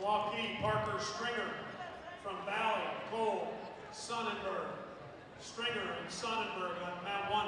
Waukee, Parker Stringer. From Valley, Cole, Sonnenberg. Stringer and Sonnenberg on mat 1.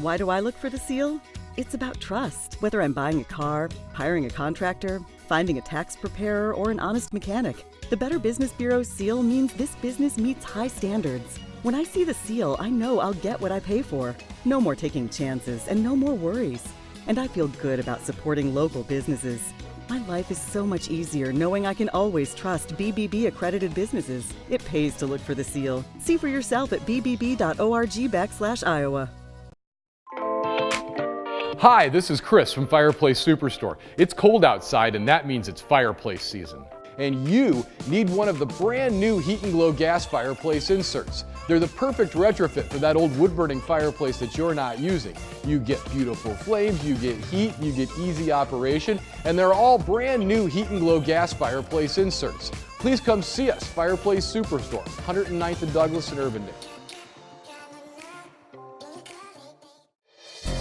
Why do I look for the seal? It's about trust. Whether I'm buying a car, hiring a contractor, finding a tax preparer, or an honest mechanic, the Better Business Bureau seal means this business meets high standards. When I see the seal, I know I'll get what I pay for. No more taking chances and no more worries. And I feel good about supporting local businesses. My life is so much easier knowing I can always trust BBB accredited businesses. It pays to look for the seal. See for yourself at bbb.org/Iowa. Hi, this is Chris from Fireplace Superstore. It's cold outside and that means it's fireplace season. And you need one of the brand new Heat and Glow gas fireplace inserts. They're the perfect retrofit for that old wood-burning fireplace that you're not using. You get beautiful flames, you get heat, you get easy operation, and they're all brand new Heat and Glow gas fireplace inserts. Please come see us, Fireplace Superstore, 109th and Douglas in Urbandale.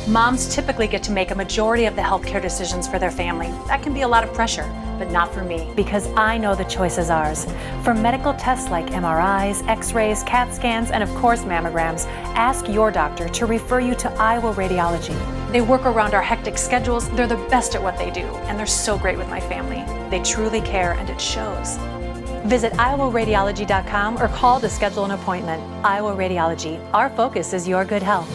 Moms typically get to make a majority of the healthcare decisions for their family. That can be a lot of pressure, but not for me, because I know the choice is ours. For medical tests like MRIs, X-rays, CAT scans, and of course mammograms, ask your doctor to refer you to Iowa Radiology. They work around our hectic schedules, they're the best at what they do, and they're so great with my family. They truly care, and it shows. Visit iowaradiology.com or call to schedule an appointment. Iowa Radiology, our focus is your good health.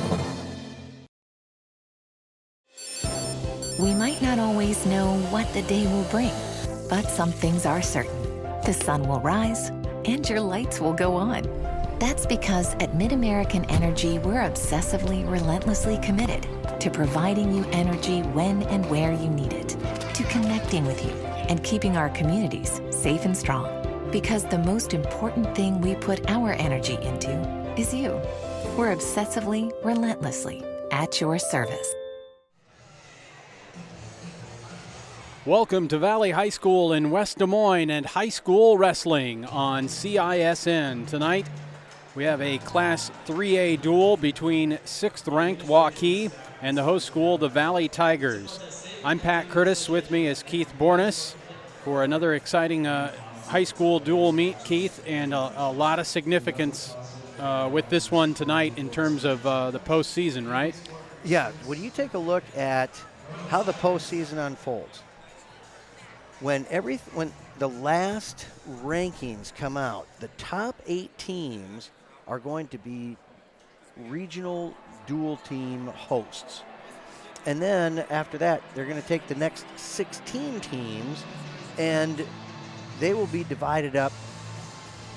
We might not always know what the day will bring, but some things are certain. The sun will rise and your lights will go on. That's because at MidAmerican Energy, we're obsessively, relentlessly committed to providing you energy when and where you need it, to connecting with you and keeping our communities safe and strong. Because the most important thing we put our energy into is you. We're obsessively, relentlessly at your service. Welcome to Valley High School in West Des Moines and high school wrestling on CISN. Tonight, we have a Class 3A duel between 6th-ranked Waukee and the host school, the Valley Tigers. I'm Pat Curtis. With me is Keith Bornas for another exciting high school dual meet, Keith, and a lot of significance with this one tonight in terms of the postseason, right? Yeah. When you take a look at how the postseason unfolds, when the last rankings come out, the top 8 teams are going to be regional dual team hosts. And then after that, they're going to take the next 16 teams and they will be divided up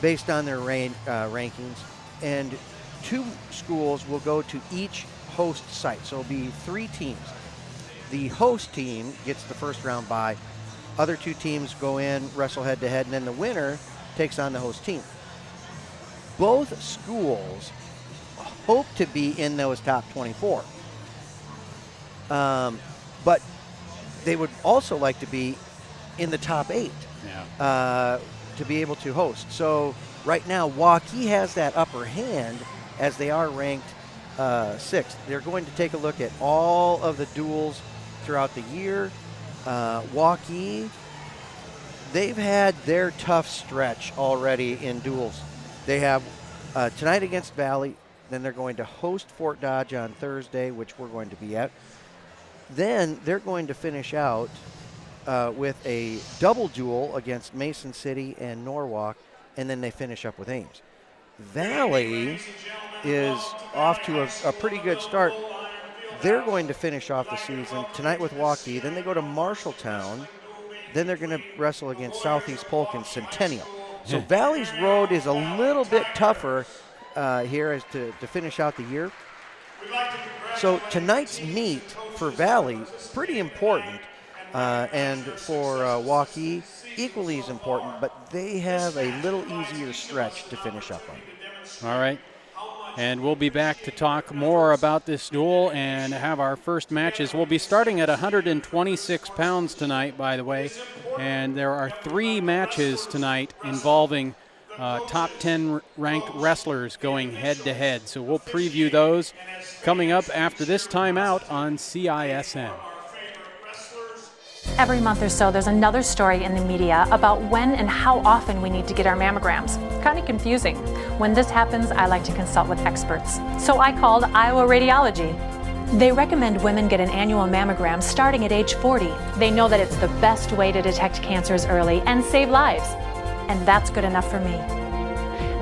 based on their rankings. And 2 schools will go to each host site. So it'll be 3 teams. The host team gets the first round bye. Other 2 teams go in, wrestle head-to-head, and then the winner takes on the host team. Both schools hope to be in those top 24. But they would also like to be in the top 8 to be able to host. So right now, Waukee has that upper hand as they are ranked 6th. They're going to take a look at all of the duels throughout the year. Waukee, they've had their tough stretch already in duels. They have tonight against Valley, then they're going to host Fort Dodge on Thursday, which we're going to be at. Then they're going to finish out with a double duel against Mason City and Norwalk, and then they finish up with Ames. Valley is off to a pretty good start. They're going to finish off the season tonight with Waukee. Then they go to Marshalltown. Then they're going to wrestle against Southeast Polk and Centennial. So Valley's road is a little bit tougher here as to finish out the year. So tonight's meet for Valley, pretty important. And for Waukee, equally as important, but they have a little easier stretch to finish up on. All right. And we'll be back to talk more about this duel and have our first matches. We'll be starting at 126 pounds tonight, by the way. And there are 3 matches tonight involving top 10 ranked wrestlers going head-to-head. So we'll preview those coming up after this timeout on CISN. Every month or so, there's another story in the media about when and how often we need to get our mammograms. Kind of confusing. When this happens, I like to consult with experts. So I called Iowa Radiology. They recommend women get an annual mammogram starting at age 40. They know that it's the best way to detect cancers early and save lives. And that's good enough for me.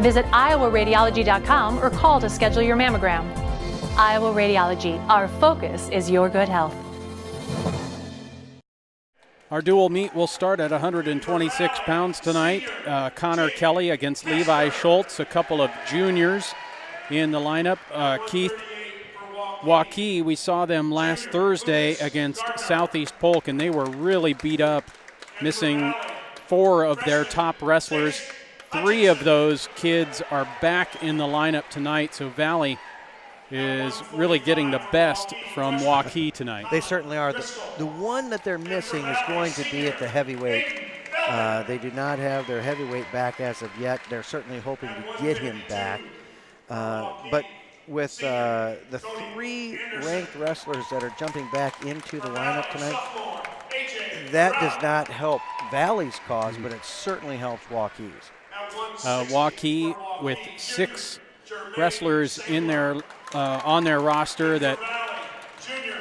Visit iowaradiology.com or call to schedule your mammogram. Iowa Radiology, our focus is your good health. Our dual meet will start at 126 pounds tonight. Connor Kelly against Levi Schultz, a couple of juniors in the lineup. Keith Waukee, we saw them last Thursday against Southeast Polk, and they were really beat up, missing 4 of their top wrestlers. 3 of those kids are back in the lineup tonight, so Valley is really getting the best from Waukee tonight. They certainly are. The one that they're missing is going to be at the heavyweight. They do not have their heavyweight back as of yet. They're certainly hoping to get him back. But with the 3 ranked wrestlers that are jumping back into the lineup tonight, that does not help Valley's cause, but it certainly helps Waukee's. Waukee with 6 wrestlers in their on their roster that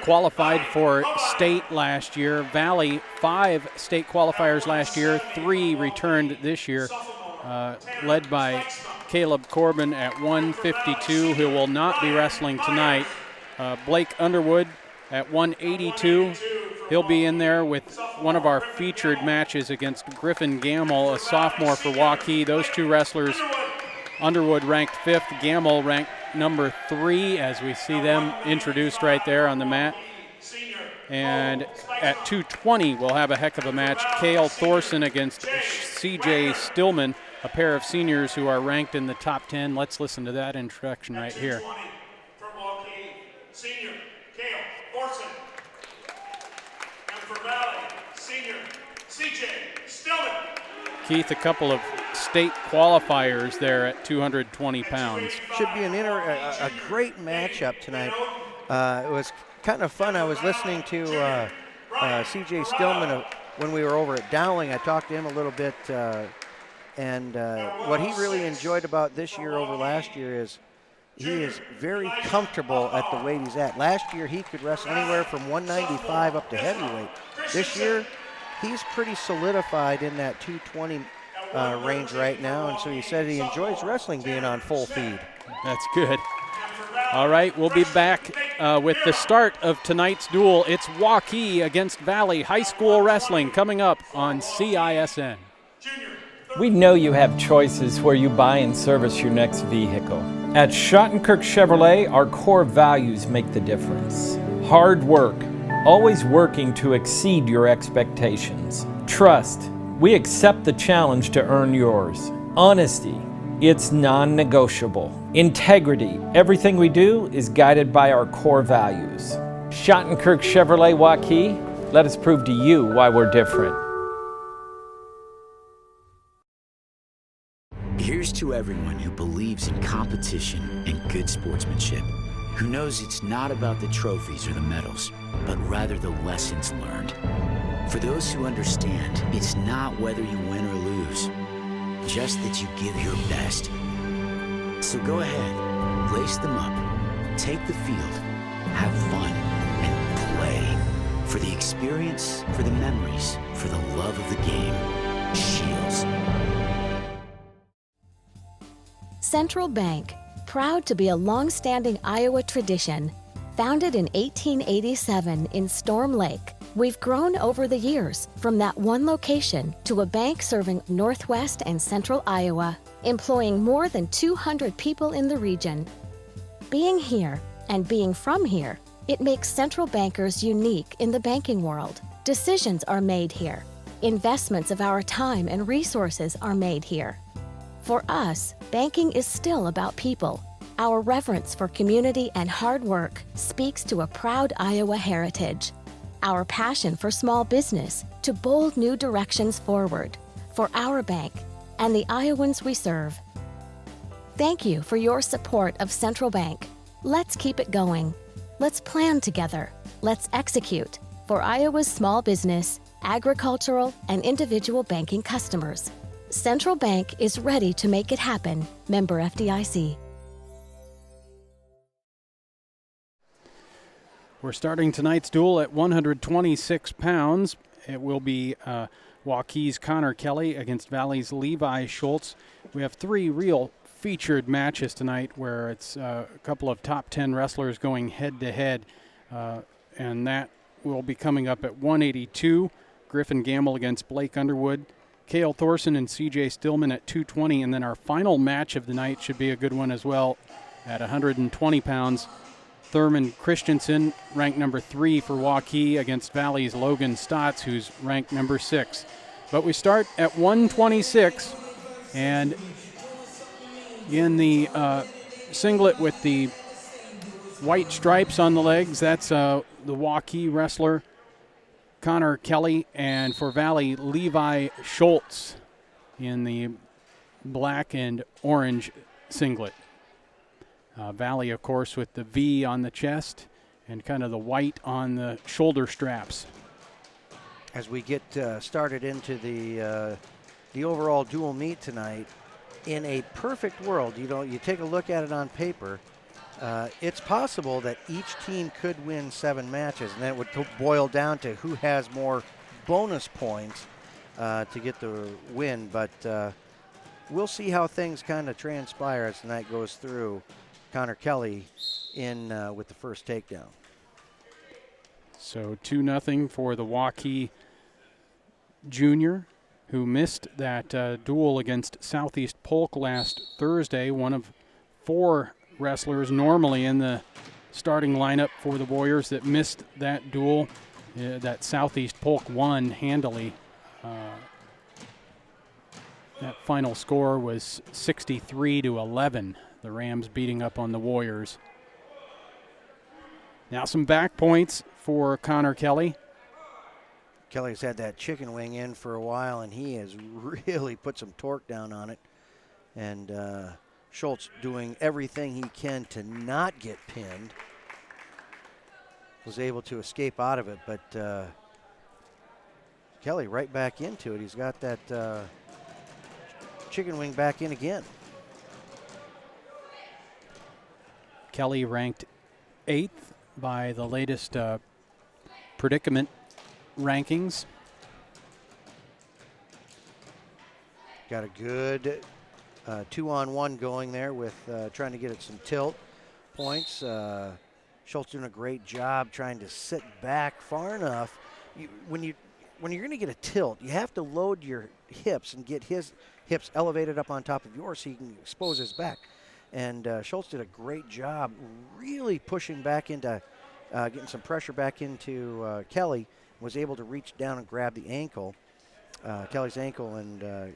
qualified for state last year. Valley, 5 state qualifiers last year, 3 returned this year, led by Caleb Corbin at 152, who will not be wrestling tonight. Blake Underwood at 182. He'll be in there with one of our featured matches against Griffin Gamble, a sophomore for Waukee. Those 2 wrestlers, Underwood ranked 5th, Gamble ranked number 3, as we see them introduced right there on the mat. And at 220, we'll have a heck of a match. Cale Thorson against CJ Stillman, a pair of seniors who are ranked in the top 10. Let's listen to that introduction right here. From Waukee, senior Cale Thorson. And for Valley, senior CJ Stillman. Keith, a couple of state qualifiers there at 220 pounds. Should be a great matchup tonight. It was kind of fun. I was listening to CJ Stillman when we were over at Dowling. I talked to him a little bit, and what he really enjoyed about this year over last year is he is very comfortable at the weight he's at. Last year he could wrestle anywhere from 195 up to heavyweight. This year he's pretty solidified in that 220 range right now, and so he said he enjoys wrestling being on full feed. That's good. All right, we'll be back with the start of tonight's duel. It's Waukee against Valley High School Wrestling coming up on CISN. We know you have choices where you buy and service your next vehicle. At Schottenkirk Chevrolet, our core values make the difference. Hard work, always working to exceed your expectations. Trust, we accept the challenge to earn yours. Honesty, it's non-negotiable. Integrity, everything we do is guided by our core values. Schottenkirk Chevrolet Waukee, let us prove to you why we're different. Here's to everyone who believes in competition and good sportsmanship, who knows it's not about the trophies or the medals, but rather the lessons learned. For those who understand, it's not whether you win or lose, just that you give your best. So go ahead, lace them up, take the field, have fun, and play. For the experience, for the memories, for the love of the game. Shields. Central Bank, proud to be a long-standing Iowa tradition. Founded in 1887 in Storm Lake, we've grown over the years from that one location to a bank serving Northwest and Central Iowa, employing more than 200 people in the region. Being here and being from here, it makes Central Bankers unique in the banking world. Decisions are made here. Investments of our time and resources are made here. For us, banking is still about people. Our reverence for community and hard work speaks to a proud Iowa heritage. Our passion for small business to bold new directions forward for our bank and the Iowans we serve. Thank you for your support of Central Bank. Let's keep it going. Let's plan together. Let's execute for Iowa's small business, agricultural, and individual banking customers. Central Bank is ready to make it happen. Member FDIC. We're starting tonight's duel at 126 pounds. It will be Waukee's Connor Kelly against Valley's Levi Schultz. We have 3 real featured matches tonight where it's a couple of top 10 wrestlers going head-to-head, and that will be coming up at 182. Griffin Gamble against Blake Underwood. Cale Thorson and CJ Stillman at 220, and then our final match of the night should be a good one as well at 120 pounds. Thurman Christensen, ranked number 3 for Waukee, against Valley's Logan Stotts, who's ranked number 6. But we start at 126, and in the singlet with the white stripes on the legs, that's the Waukee wrestler Connor Kelly, and for Valley, Levi Schultz in the black and orange singlet. Valley, of course, with the V on the chest and kind of the white on the shoulder straps. As we get started into the overall dual meet tonight, in a perfect world, you take a look at it on paper, it's possible that each team could win 7 matches, and then it would boil down to who has more bonus points to get the win. But we'll see how things kind of transpire as the night goes through. Connor Kelly in with the first takedown. So 2-0 for the Waukee junior, who missed that duel against Southeast Polk last Thursday. One of 4 wrestlers normally in the starting lineup for the Warriors that missed that duel. That Southeast Polk won handily. That final score was 63-11. The Rams beating up on the Warriors. Now some back points for Connor Kelly. Kelly's had that chicken wing in for a while, and he has really put some torque down on it. And Schultz doing everything he can to not get pinned. Was able to escape out of it, but Kelly right back into it. He's got that chicken wing back in again. Kelly ranked 8th by the latest predicament rankings. Got a good 2-on-1 going there with trying to get it some tilt points. Schultz doing a great job trying to sit back far enough. When you're going to get a tilt, you have to load your hips and get his hips elevated up on top of yours so you can expose his back. And Schultz did a great job really pushing back into, getting some pressure back into Kelly. Was able to reach down and grab the ankle, Kelly's ankle, and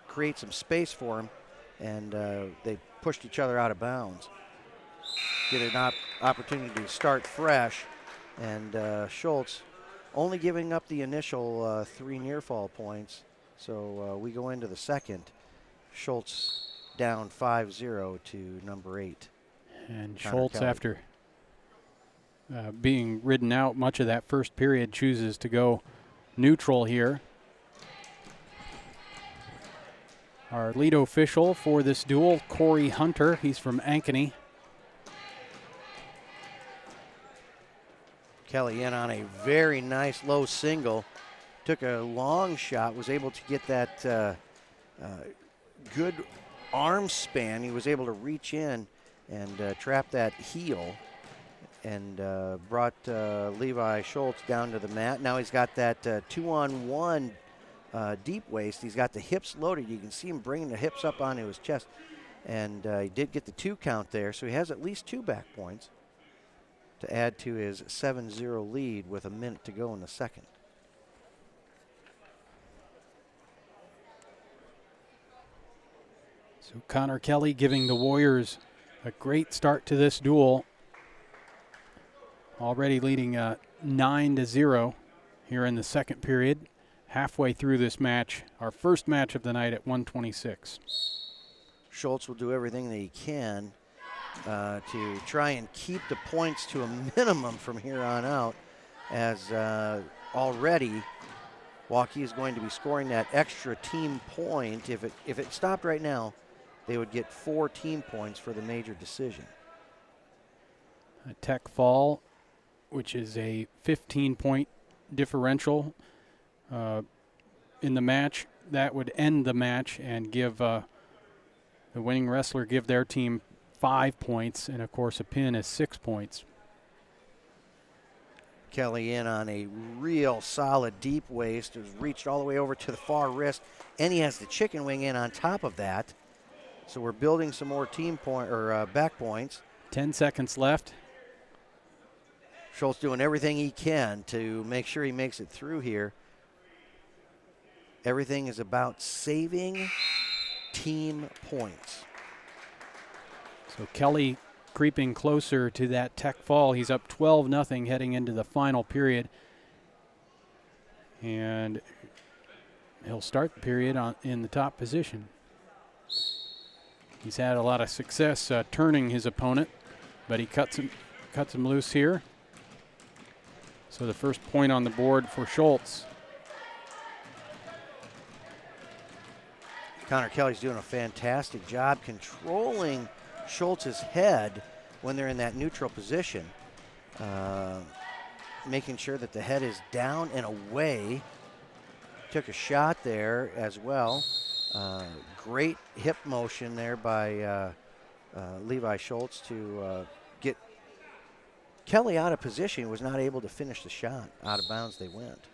create some space for him. And they pushed each other out of bounds. Get an opportunity to start fresh. And Schultz only giving up the initial 3 near fall points. So we go into the second. Schultz down 5-0 to number 8. And Connor Schultz, Kelly. after being ridden out much of that first period, chooses to go neutral here. Our lead official for this duel, Corey Hunter. He's from Ankeny. Kelly in on a very nice low single. Took a long shot, was able to get that good arm span. He was able to reach in and trap that heel and brought Levi Schultz down to the mat. Now he's got that 2-on-1 deep waist. He's got the hips loaded. You can see him bringing the hips up onto his chest. And he did get the 2 count there, so he has at least 2 back points to add to his 7-0 lead with a minute to go in the second. So Connor Kelly giving the Warriors a great start to this duel. Already leading 9-0 here in the second period. Halfway through this match, our first match of the night at 126. Schultz will do everything that he can to try and keep the points to a minimum from here on out, as already Waukee is going to be scoring that extra team point. If it stopped right now, they would get 4 team points for the major decision. A tech fall which is a 15-point differential in the match. That would end the match and give the winning wrestler give their team 5 points, and of course a pin is 6 points. Kelly in on a real solid deep waist, has reached all the way over to the far wrist, and he has the chicken wing in on top of that. So we're building some more team point or back points. 10 seconds left. Schultz doing everything he can to make sure he makes it through here. Everything is about saving team points. So Kelly creeping closer to that tech fall. He's up 12-0 heading into the final period. And he'll start the period in the top position. He's had a lot of success turning his opponent, but he cuts him loose here. So the first point on the board for Schultz. Connor Kelly's doing a fantastic job controlling Schultz's head when they're in that neutral position, making sure that the head is down and away. Took a shot there as well. Great hip motion there by Levi Schultz to get Kelly out of position. He was not able to finish the shot. Out of bounds they went.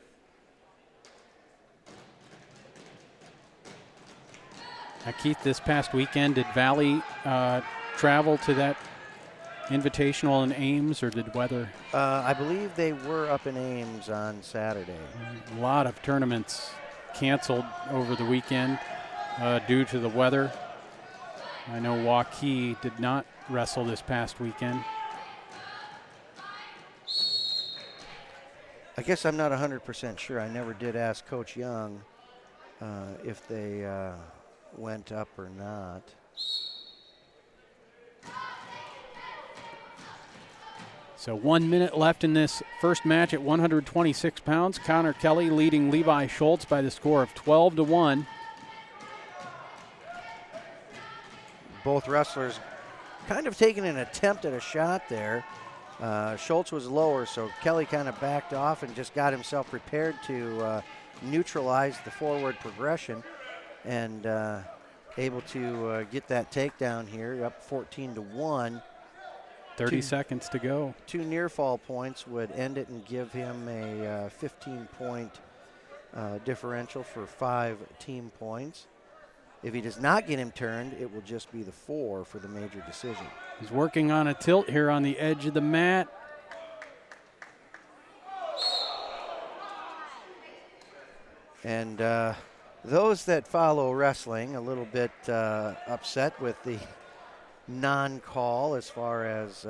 Keith, this past weekend, did Valley travel to that invitational in Ames, or did weather? I believe they were up in Ames on Saturday. A lot of tournaments canceled over the weekend due to the weather. I know Waukee did not wrestle this past weekend. I guess I'm not 100% sure. I never did ask Coach Young if they went up or not. So 1 minute left in this first match at 126 pounds. Connor Kelly leading Levi Schultz by the score of 12-1. Both wrestlers kind of taking an attempt at a shot there. Schultz was lower, so Kelly kind of backed off and just got himself prepared to neutralize the forward progression, and able to get that takedown here, up 14-1. 30 seconds to go. 2 near fall points would end it and give him a 15-point differential for 5 team points. If he does not get him turned, it will just be the 4 for the major decision. He's working on a tilt here on the edge of the mat. And those that follow wrestling a little bit upset with the non-call as far as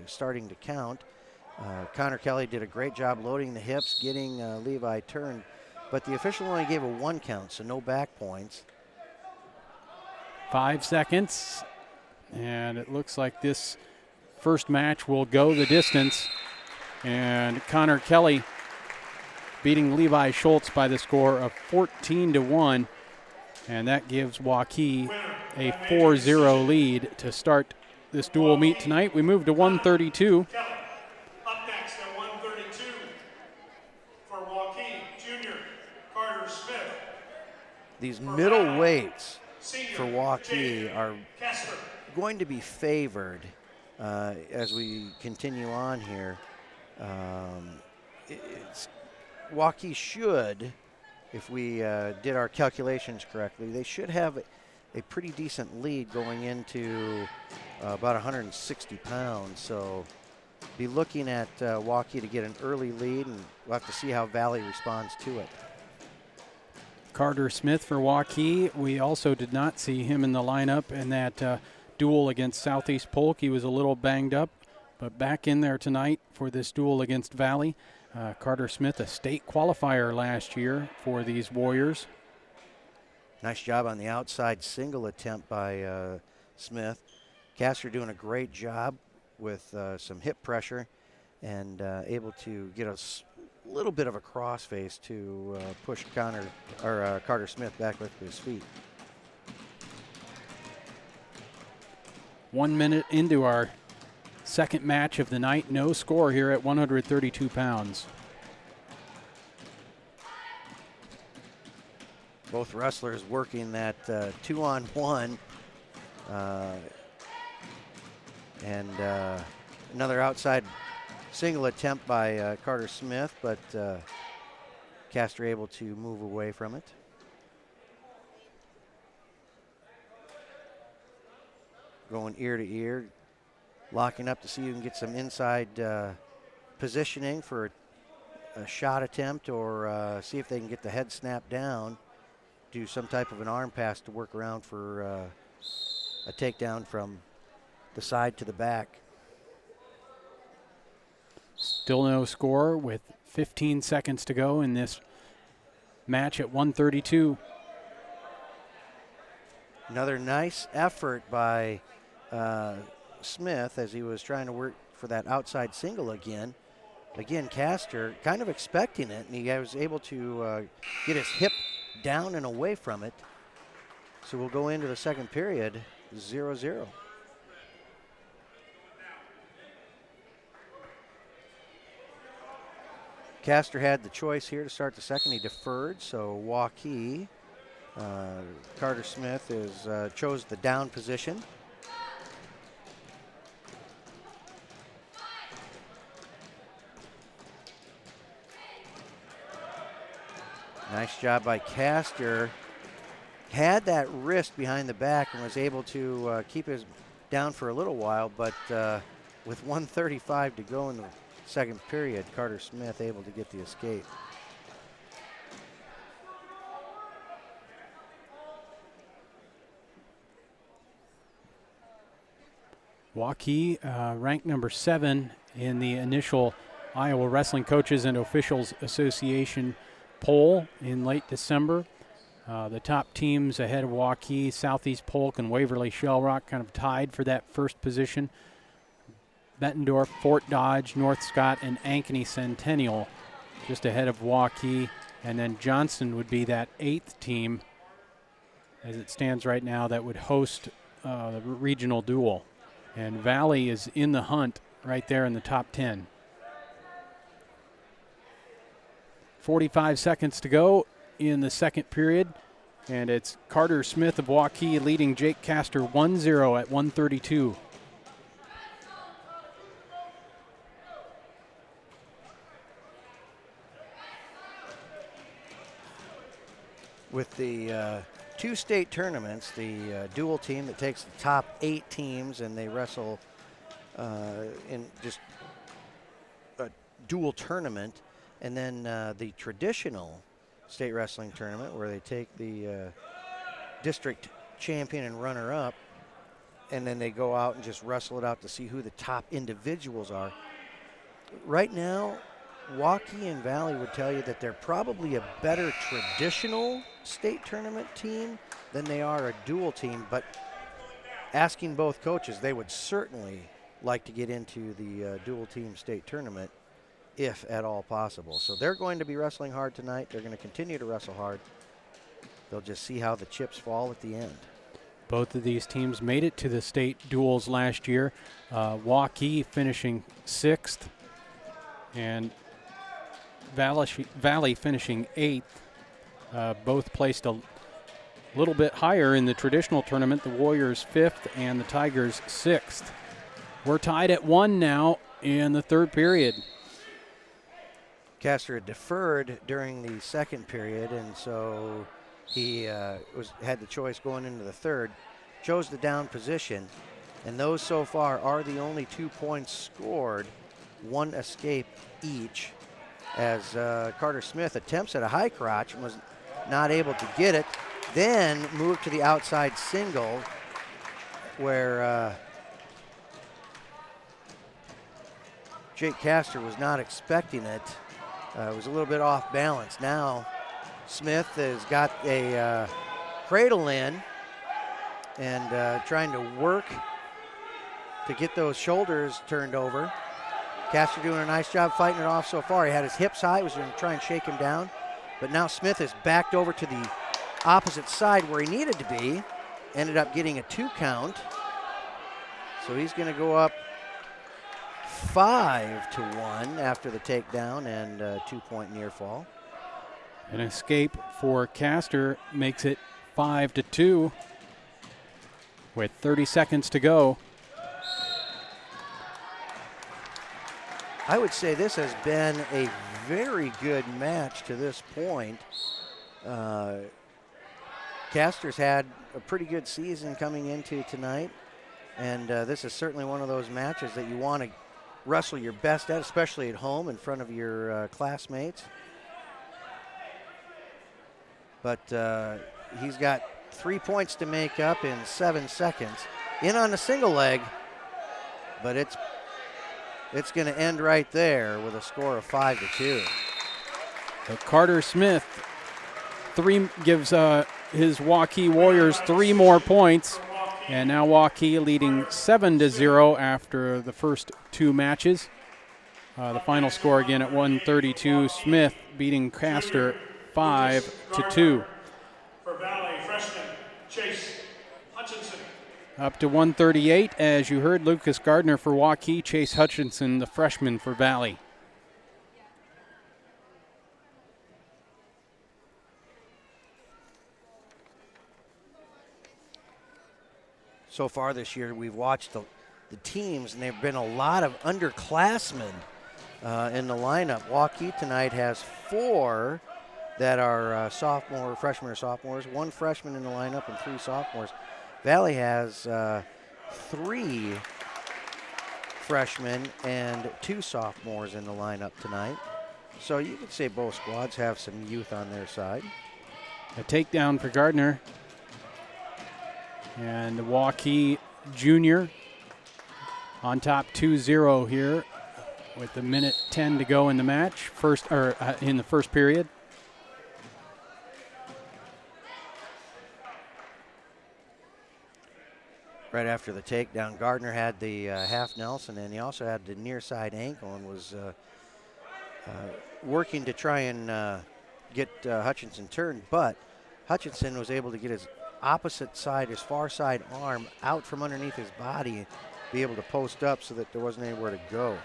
starting to count. Connor Kelly did a great job loading the hips, getting Levi turned, but the official only gave a 1 count, so no back points. 5 seconds, and it looks like this first match will go the distance. And Connor Kelly beating Levi Schultz by the score of 14-1, and that gives Waukee a 4-0 lead to start this dual meet tonight. We move to 132. Kelly. Up next at 132 for Waukee, junior Carter Smith. These middleweights for Waukee are going to be favored as we continue on here. Waukee should, if we did our calculations correctly, they should have a pretty decent lead going into about 160 pounds. So be looking at Waukee to get an early lead, and we'll have to see how Valley responds to it. Carter Smith for Waukee. We also did not see him in the lineup in that duel against Southeast Polk. He was a little banged up, but back in there tonight for this duel against Valley. Carter Smith, a state qualifier last year for these Warriors. Nice job on the outside single attempt by Smith. Castor doing a great job with some hip pressure and able to get a little bit of a crossface to push Carter Smith back with his feet. 1 minute into our second match of the night. No score here at 132 pounds. Both wrestlers working that 2-on-1. And another outside single attempt by Carter Smith, but Castor able to move away from it. Going ear to ear, locking up to see who can get some inside positioning for a shot attempt, or see if they can get the head snap down, do some type of an arm pass to work around for a takedown from the side to the back. Still no score with 15 seconds to go in this match at 132. Another nice effort by Smith as he was trying to work for that outside single again. Again, Castor kind of expecting it, and he was able to get his hip down and away from it. So we'll go into the second period 0-0. Castor had the choice here to start the second. He deferred, so Waukee, Carter Smith chose the down position. Nice job by Castor. Had that wrist behind the back and was able to keep his down for a little while, but with 1:35 to go in the second period, Carter Smith able to get the escape. Waukee ranked number 7 in the initial Iowa Wrestling Coaches and Officials Association poll in late December. The top teams ahead of Waukee, Southeast Polk and Waverly Shell Rock, kind of tied for that first position. Bettendorf, Fort Dodge, North Scott, and Ankeny Centennial just ahead of Waukee. And then Johnson would be that 8th team, as it stands right now, that would host the regional duel. And Valley is in the hunt right there in the top 10. 45 seconds to go in the second period. And it's Carter Smith of Waukee leading Jake Castor 1-0 at 1:32. With the 2 state tournaments, the dual team that takes the top 8 teams and they wrestle in just a dual tournament, and then the traditional state wrestling tournament where they take the district champion and runner-up, and then they go out and just wrestle it out to see who the top individuals are. Right now, Waukee and Valley would tell you that they're probably a better traditional state tournament team than they are a dual team, but asking both coaches, they would certainly like to get into the dual team state tournament if at all possible. So they're going to be wrestling hard tonight. They're going to continue to wrestle hard. They'll just see how the chips fall at the end. Both of these teams made it to the state duels last year. Waukee finishing 6th and Valley finishing 8th. Both placed a little bit higher in the traditional tournament. The Warriors 5th and the Tigers 6th. We're tied at 1 now in the third period. Castor had deferred during the second period, and so he had the choice going into the third. Chose the down position, and those so far are the only 2 points scored, 1 escape each, as Carter Smith attempts at a high crotch and was not able to get it, then moved to the outside single where Jake Castor was not expecting it. It was a little bit off balance. Now Smith has got a cradle in and trying to work to get those shoulders turned over. Castor doing a nice job fighting it off so far. He had his hips high, was going to try and shake him down. But now Smith has backed over to the opposite side where he needed to be. Ended up getting a 2 count. So he's going to go up 5-1 after the takedown and 2-point near fall. An escape for Castor makes it 5-2 with 30 seconds to go. I would say this has been a very good match to this point. Castor's had a pretty good season coming into tonight, and this is certainly one of those matches that you want to wrestle your best at, especially at home in front of your classmates. But he's got 3 points to make up in 7 seconds. In on the single leg, but it's going to end right there with a score of 5-2. So Carter Smith gives his Waukee Warriors 3 more points, and now Waukee leading 7-0 after the first 2 matches. The final score again at 132. Smith beating Castor 5-2. For Valley, freshman Chase Hutchinson. Up to 138, as you heard, Lucas Gardner for Waukee, Chase Hutchinson, the freshman for Valley. So far this year, we've watched the teams, and there have been a lot of underclassmen in the lineup. Waukee tonight has 4 that are freshmen or sophomores, 1 freshman in the lineup and 3 sophomores. Valley has 3 freshmen and 2 sophomores in the lineup tonight. So you could say both squads have some youth on their side. A takedown for Gardner. And the Waukee junior on top 2-0 here with 1:10 to go in the match, in the first period. Right after the takedown, Gardner had the half Nelson, and he also had the near side ankle and was working to try and get Hutchinson turned, but Hutchinson was able to get his opposite side, his far side arm out from underneath his body and be able to post up so that there wasn't anywhere to go.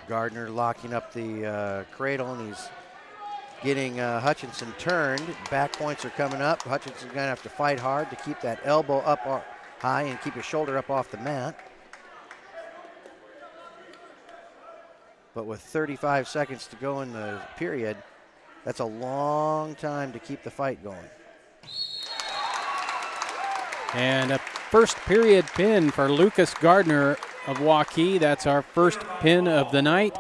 Gardner locking up the cradle, and he's getting Hutchinson turned. Back points are coming up. Hutchinson's going to have to fight hard to keep that elbow up high and keep his shoulder up off the mat. But with 35 seconds to go in the period, that's a long time to keep the fight going. And a first period pin for Lucas Gardner of Waukee. That's our first pin of the night,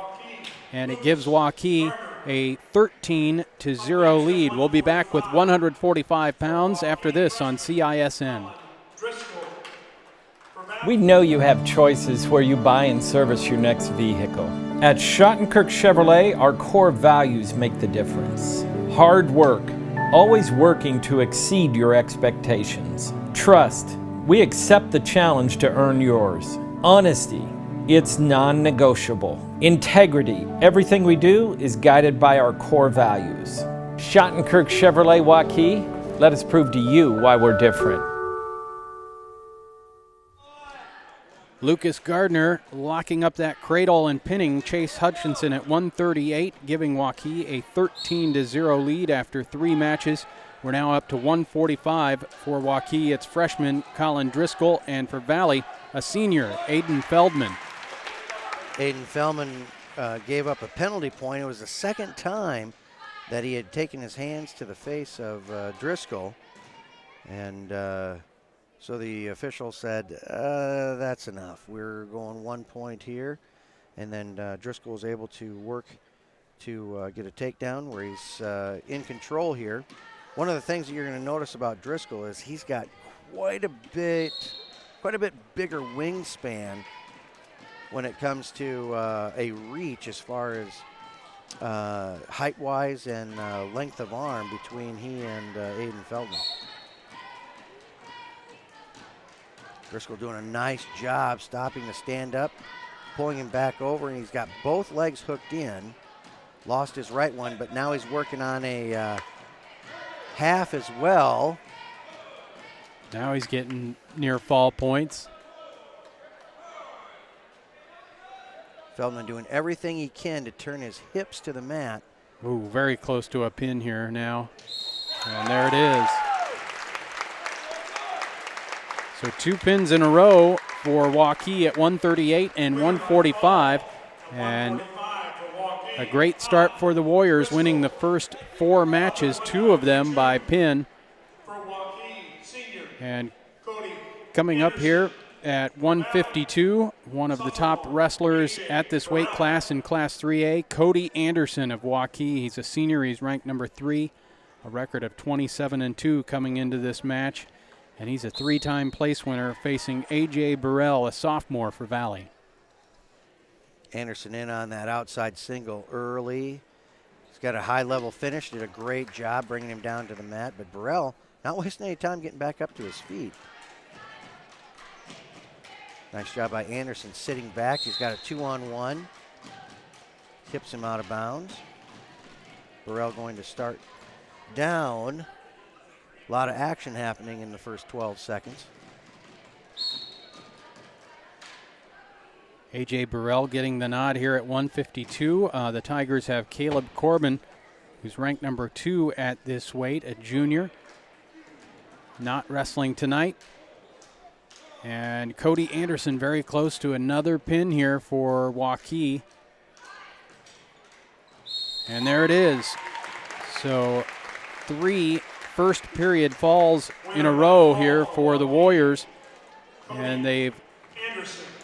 and it gives Waukee a 13-0 lead. We'll be back with 145 pounds after this on CISN. We know you have choices where you buy and service your next vehicle. At Schottenkirk Chevrolet, our core values make the difference. Hard work, always working to exceed your expectations. Trust, we accept the challenge to earn yours. Honesty, it's non-negotiable. Integrity, everything we do is guided by our core values. Schottenkirk Chevrolet Waukee, let us prove to you why we're different. Lucas Gardner locking up that cradle and pinning Chase Hutchinson at 138, giving Waukee a 13-0 lead after 3 matches. We're now up to 145 for Waukee. It's freshman Colin Driscoll, and for Valley, a senior, Aiden Feldman. Aiden Feldman gave up a penalty point. It was the second time that he had taken his hands to the face of Driscoll, and so the official said, that's enough. We're going 1 point here. And then Driscoll was able to work to get a takedown where he's in control here. One of the things that you're going to notice about Driscoll is he's got quite a bit bigger wingspan when it comes to a reach as far as height-wise and length of arm between he and Aiden Feldman. Driscoll doing a nice job stopping the stand-up, pulling him back over, and he's got both legs hooked in. Lost his right one, but now he's working on a half as well Now he's getting near fall points. Feldman doing everything he can to turn his hips to the mat. Ooh, very close to a pin here now. And there it is. So 2 pins in a row for Waukee at 138 and 145. And a great start for the Warriors, winning the first 4 matches, 2 of them by pin. And coming up here at 152, one of the top wrestlers at this weight class in Class 3A, Cody Anderson of Waukee. He's a senior. He's ranked number 3, a record of 27-2 coming into this match. And he's a 3-time place winner facing A.J. Burrell, a sophomore for Valley. Anderson in on that outside single early. He's got a high-level finish, did a great job bringing him down to the mat, but Burrell not wasting any time getting back up to his feet. Nice job by Anderson sitting back. He's got a 2-on-1. Tips him out of bounds. Burrell going to start down. A lot of action happening in the first 12 seconds. A.J. Burrell getting the nod here at 152. The Tigers have Caleb Corbin, who's ranked number 2 at this weight, a junior. Not wrestling tonight. And Cody Anderson very close to another pin here for Waukee. And there it is. So 3 first period falls in a row here for the Warriors. And they've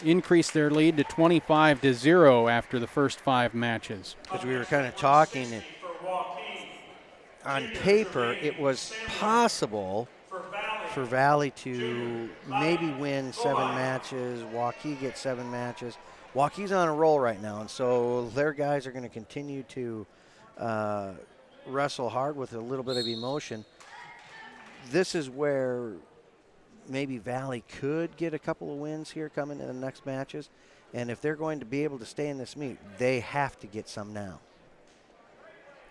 increased their lead to 25-0 after the first 5 matches. As we were kind of talking, on paper, it was possible for Valley to maybe win 7 matches. Waukee gets 7 matches. Waukee's on a roll right now, and so their guys are going to continue to wrestle hard with a little bit of emotion. This is where maybe Valley could get a couple of wins here coming in the next matches. And if they're going to be able to stay in this meet, they have to get some now.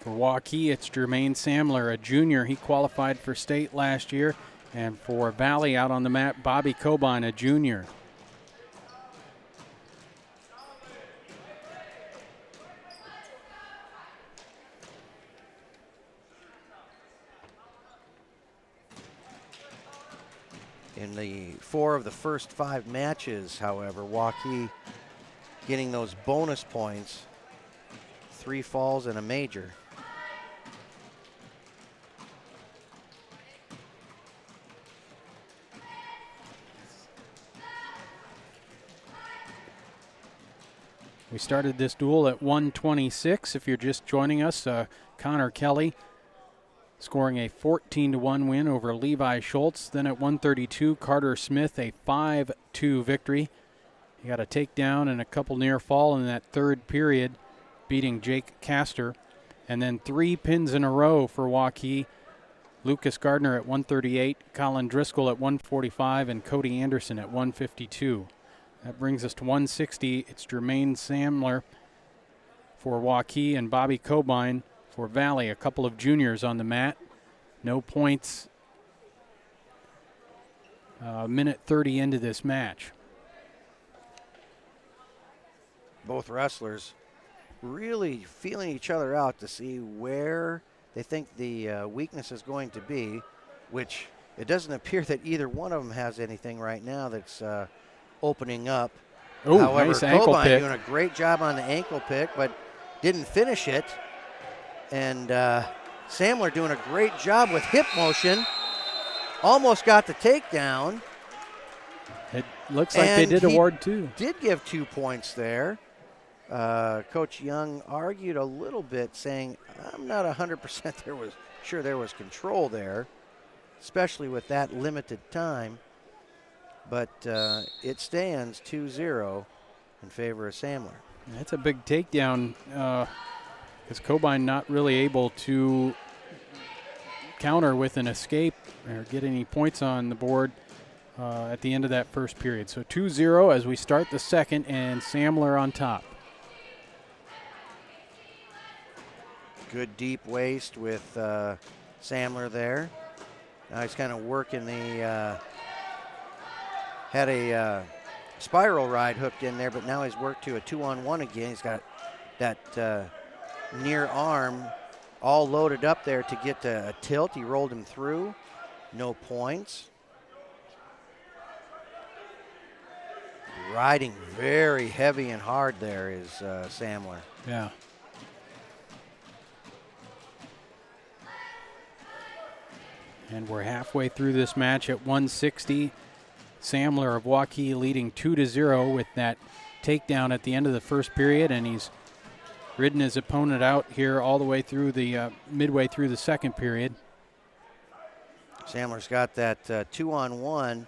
For Waukee, it's Jermaine Samler, a junior. He qualified for state last year. And for Valley out on the mat, Bobby Cobain, a junior. In the 4 of the first 5 matches, however, Waukee getting those bonus points, 3 falls and a major. We started this duel at 126. If you're just joining us, Connor Kelly scoring a 14-1 win over Levi Schultz. Then at 132, Carter Smith, a 5-2 victory. He got a takedown and a couple near fall in that 3rd period, beating Jake Castor. And then 3 pins in a row for Waukee. Lucas Gardner at 138, Colin Driscoll at 145, and Cody Anderson at 152. That brings us to 160. It's Jermaine Samler for Waukee and Bobby Cobain for Valley. A couple of juniors on the mat. No points. Minute 30 into this match. Both wrestlers really feeling each other out to see where they think the weakness is going to be, which it doesn't appear that either one of them has anything right now that's opening up. Ooh, however, nice ankle pick. doing a great job on the ankle pick, but didn't finish it. And Samler doing a great job with hip motion. Almost got the takedown. It looks like they did award 2. Did give 2 points there. Coach Young argued a little bit, saying, I'm not 100% sure there was control there, especially with that limited time. But it stands 2-0 in favor of Samler. That's a big takedown because Cobain not really able to counter with an escape or get any points on the board at the end of that first period. So 2-0 as we start the second, and Samler on top. Good deep waist with Samler there. Now he's kind of working the had a spiral ride hooked in there, but now he's worked to a 2-on-1 again. He's got that near arm all loaded up there to get a tilt. He rolled him through. No points. Riding very heavy and hard there is Samler. Yeah. And we're halfway through this match at 160. Samler of Waukee leading 2-0 with that takedown at the end of the first period, and he's ridden his opponent out here all the way through the midway through the second period. Samler's got that 2-on-1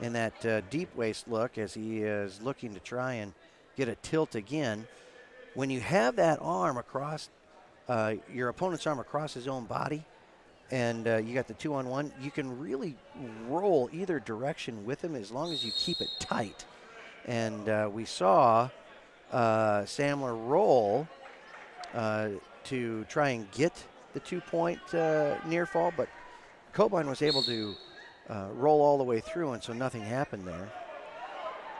in that deep waist look as he is looking to try and get a tilt again. When you have that arm across, your opponent's arm across his own body, and you got the 2-on-1, you can really roll either direction with him as long as you keep it tight. And we saw Samler roll to try and get the 2-point near fall, but Cobine was able to roll all the way through, and so nothing happened there.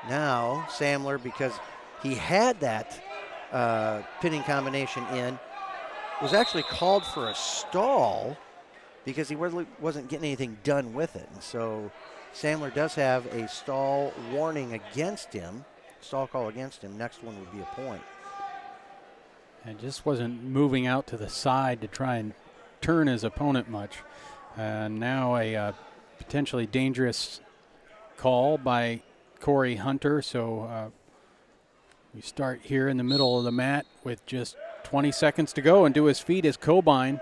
Now Samler, because he had that pinning combination in, was actually called for a stall because he wasn't getting anything done with it. And so Samler does have a stall warning against him, stall call against him. Next one would be a point. And just wasn't moving out to the side to try and turn his opponent much. And now a potentially dangerous call by Corey Hunter. So we start here in the middle of the mat with just 20 seconds to go, and to his feet is Cobine.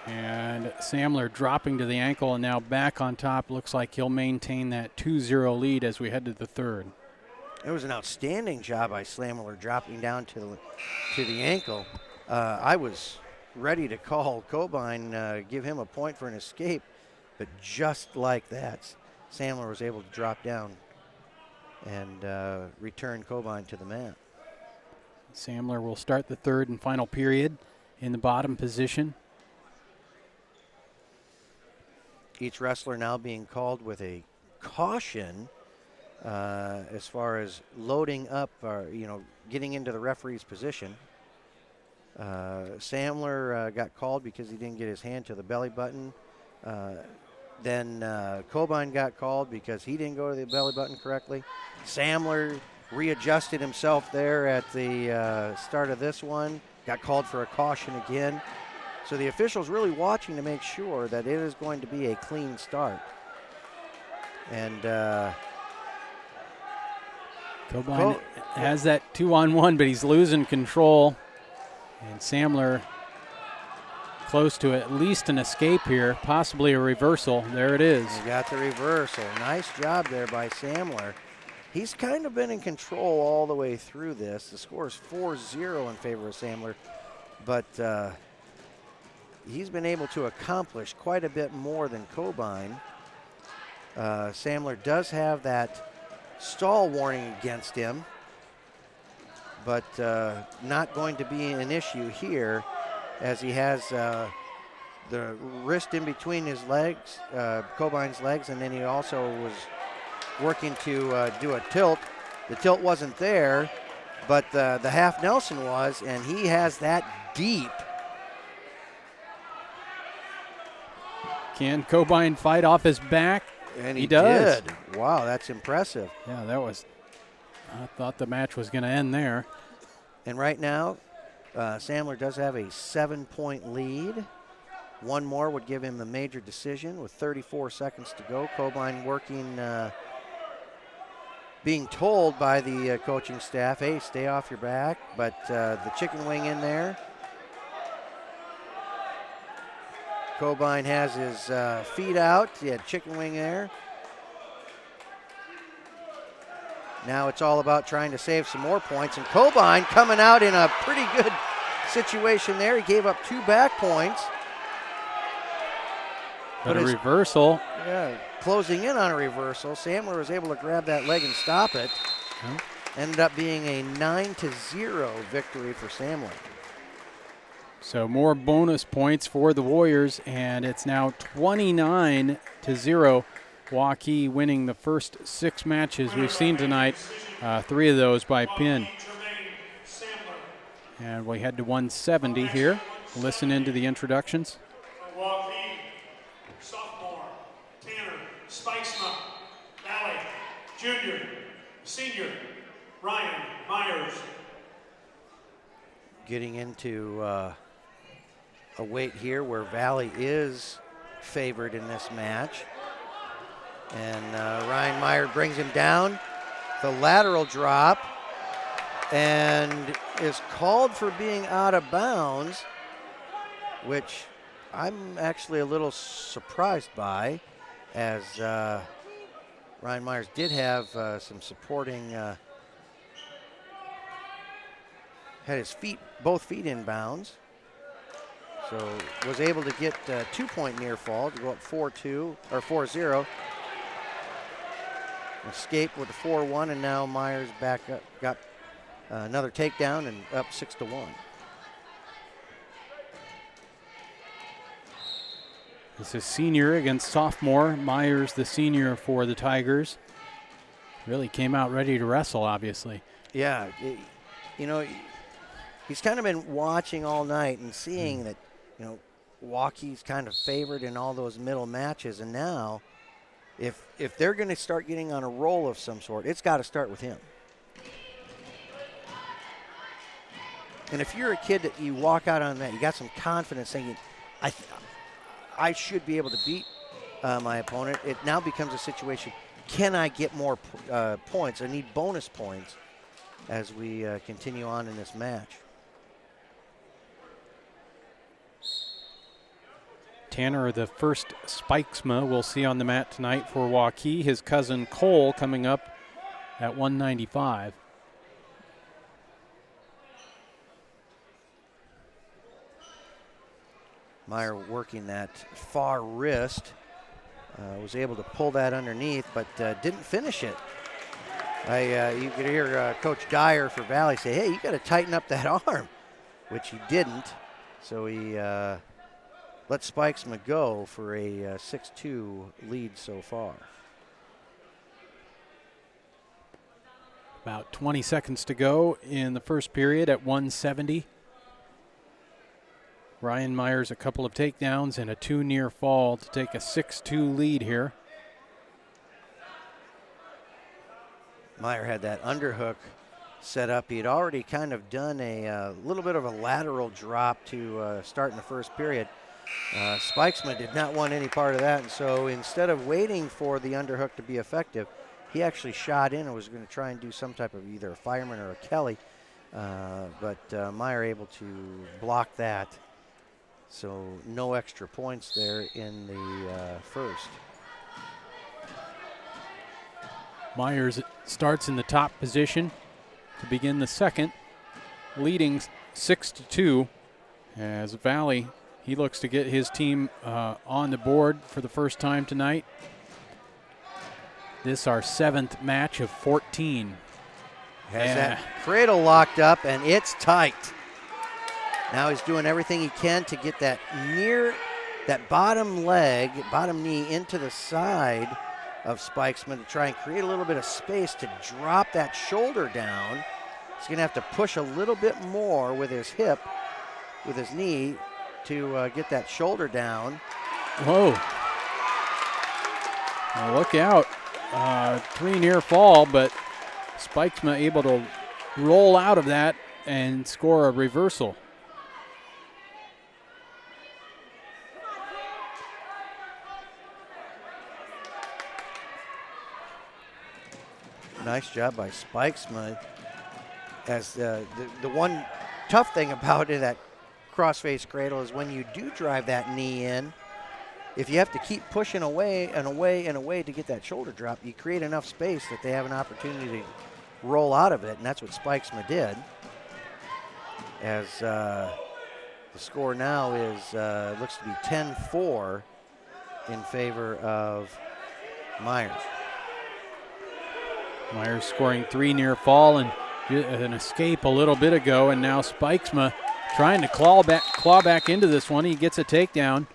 And Samler dropping to the ankle and now back on top. Looks like he'll maintain that 2-0 lead as we head to the third. It was an outstanding job by Samler dropping down to the ankle. I was ready to call Cobine, give him a point for an escape, but just like that, Samler was able to drop down and return Cobine to the mat. Samler will start the third and final period in the bottom position. Each wrestler now being called with a caution as far as loading up or, getting into the referee's position. Samler got called because he didn't get his hand to the belly button. Then Cobine got called because he didn't go to the belly button correctly. Samler readjusted himself there at the start of this one, got called for a caution again. So the official's really watching to make sure that it is going to be a clean start. And Cobine has that 2-on-1, but he's losing control. And Samler close to at least an escape here, possibly a reversal. There it is. He got the reversal. Nice job there by Samler. He's kind of been in control all the way through this. The score is 4-0 in favor of Samler, but he's been able to accomplish quite a bit more than Cobine. Samler does have that stall warning against him, but not going to be an issue here as he has the wrist in between his legs, Cobine's legs, and then he also was working to do a tilt. The tilt wasn't there, but the half Nelson was, and he has that deep. Can Cobine fight off his back? And he does. did. Wow, that's impressive. Yeah, that was, I thought the match was going to end there. And right now, Samler does have a 7-point lead. One more would give him the major decision with 34 seconds to go. Cobine working, being told by the coaching staff, hey, stay off your back, but the chicken wing in there. Cobine has his feet out. He had chicken wing there. Now it's all about trying to save some more points, and Cobine coming out in a pretty good situation there. He gave up 2 back points. But a reversal. Yeah, closing in on a reversal. Samler was able to grab that leg and stop it. Ended up being a 9-0 victory for Samler. So more bonus points for the Warriors, and it's now 29-0. Waukee winning the first 6 matches we've seen tonight, 3 of those by pin. And we head to 170 here. Listen into the introductions. Waukee, sophomore, Tanner Spikesma, Valley, junior, senior, Ryan Myers. Getting into a weight here where Valley is favored in this match. And Ryan Meyer brings him down. The lateral drop, and is called for being out of bounds, which I'm actually a little surprised by, as Ryan Myers did have some supporting, had his both feet in bounds. So was able to get a 2-point near fall to go up 4-2 or 4-0. Escaped with a 4-1, and now Myers back up, got another takedown and up 6-1. This is senior against sophomore. Myers, the senior for the Tigers, really came out ready to wrestle, obviously. Yeah, you know, he's kind of been watching all night and seeing that, you know, Waukee's kind of favored in all those middle matches, and now if they're going to start getting on a roll of some sort, it's got to start with him. And if you're a kid that you walk out on that, you got some confidence thinking, I should be able to beat my opponent, it now becomes a situation, can I get more points? I need bonus points as we continue on in this match. Tanner, the first Spikesma we'll see on the mat tonight for Waukee. His cousin Cole coming up at 195. Meyer working that far wrist, was able to pull that underneath, but didn't finish it. You could hear Coach Dyer for Valley say, hey, you got to tighten up that arm, which he didn't. So he let Spikesma go for a 6-2 lead so far. About 20 seconds to go in the first period at 170. Ryan Myers a couple of takedowns and a 2 near fall to take a 6-2 lead here. Meyer had that underhook set up. He had already kind of done a little bit of a lateral drop to start in the first period. Spikesman did not want any part of that, and so instead of waiting for the underhook to be effective, he actually shot in and was going to try and do some type of either a fireman or a Kelly, but Meyer able to block that. So no extra points there in the first. Myers starts in the top position to begin the second, leading 6-2 as Valley, he looks to get his team on the board for the first time tonight. This our 7th match of 14. Has that cradle locked up, and it's tight. Now he's doing everything he can to get that bottom leg, bottom knee into the side of Spikesman to try and create a little bit of space to drop that shoulder down. He's going to have to push a little bit more with his hip, with his knee, to get that shoulder down. Whoa. Well, look out. 3 near fall, but Spikesman able to roll out of that and score a reversal. Nice job by Spikesman. As the one tough thing about it, that crossface cradle, is when you do drive that knee in, if you have to keep pushing away and away and away to get that shoulder drop, you create enough space that they have an opportunity to roll out of it, and that's what Spikesman did. As the score now is looks to be 10-4 in favor of Myers. Myers scoring 3 near fall and an escape a little bit ago, and now Spikesma trying to claw back into this one. He gets a takedown.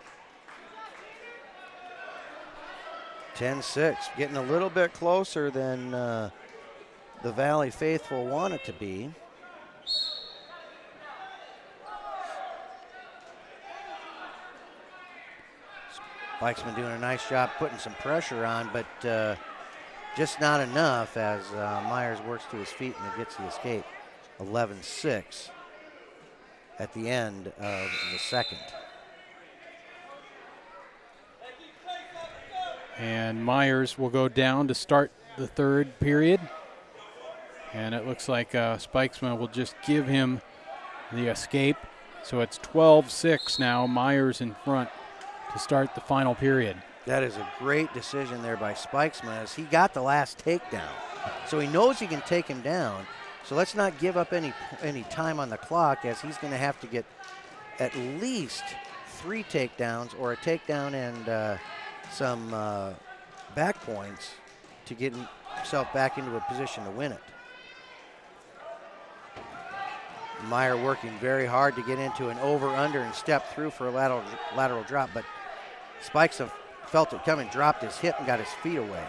10-6, getting a little bit closer than the Valley faithful want it to be. Spikesman doing a nice job putting some pressure on, but just not enough as Myers works to his feet and gets the escape. 11-6 at the end of the second. And Myers will go down to start the third period. And it looks like Spikesman will just give him the escape. So it's 12-6 now, Myers in front to start the final period. That is a great decision there by Spikesman as he got the last takedown. So he knows he can take him down. So let's not give up any time on the clock as he's going to have to get at least 3 takedowns or a takedown and some back points to get himself back into a position to win it. Meyer working very hard to get into an over-under and step through for a lateral drop, but Spikes felt it coming, dropped his hip and got his feet away.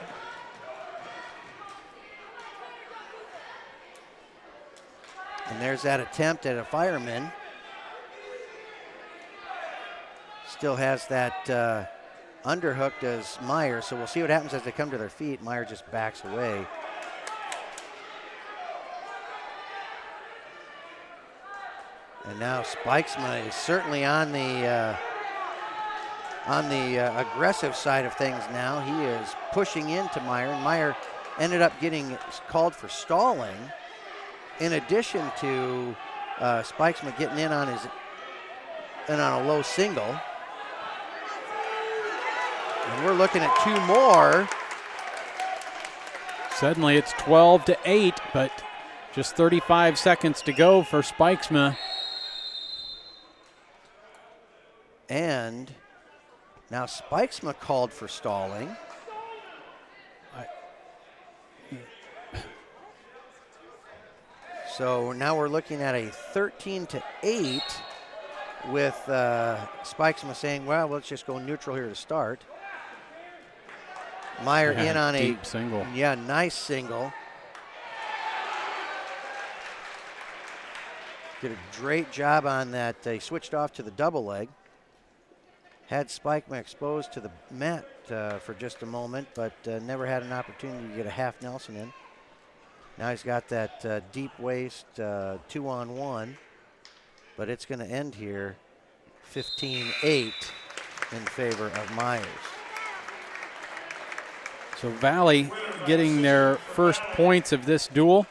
And there's that attempt at a fireman. Still has that underhook does Meyer, so we'll see what happens as they come to their feet. Meyer just backs away. And now Spikesman is certainly on the aggressive side of things now. He is pushing into Meyer, and Meyer ended up getting called for stalling in addition to Spikesman getting in on a low single. And we're looking at 2 more. Suddenly it's 12-8, but just 35 seconds to go for Spikesman. And now Spikesman called for stalling. So now we're looking at a 13-8 with Spikesman saying, well, let's just go neutral here to start. Meyer in on a deep single. Yeah, nice single. Did a great job on that. He switched off to the double leg. Had Spikeman exposed to the mat for just a moment, but never had an opportunity to get a half Nelson in. Now he's got that deep waist 2-on-1, but it's going to end here 15-8 in favor of Myers. So Valley getting their first points of this duel.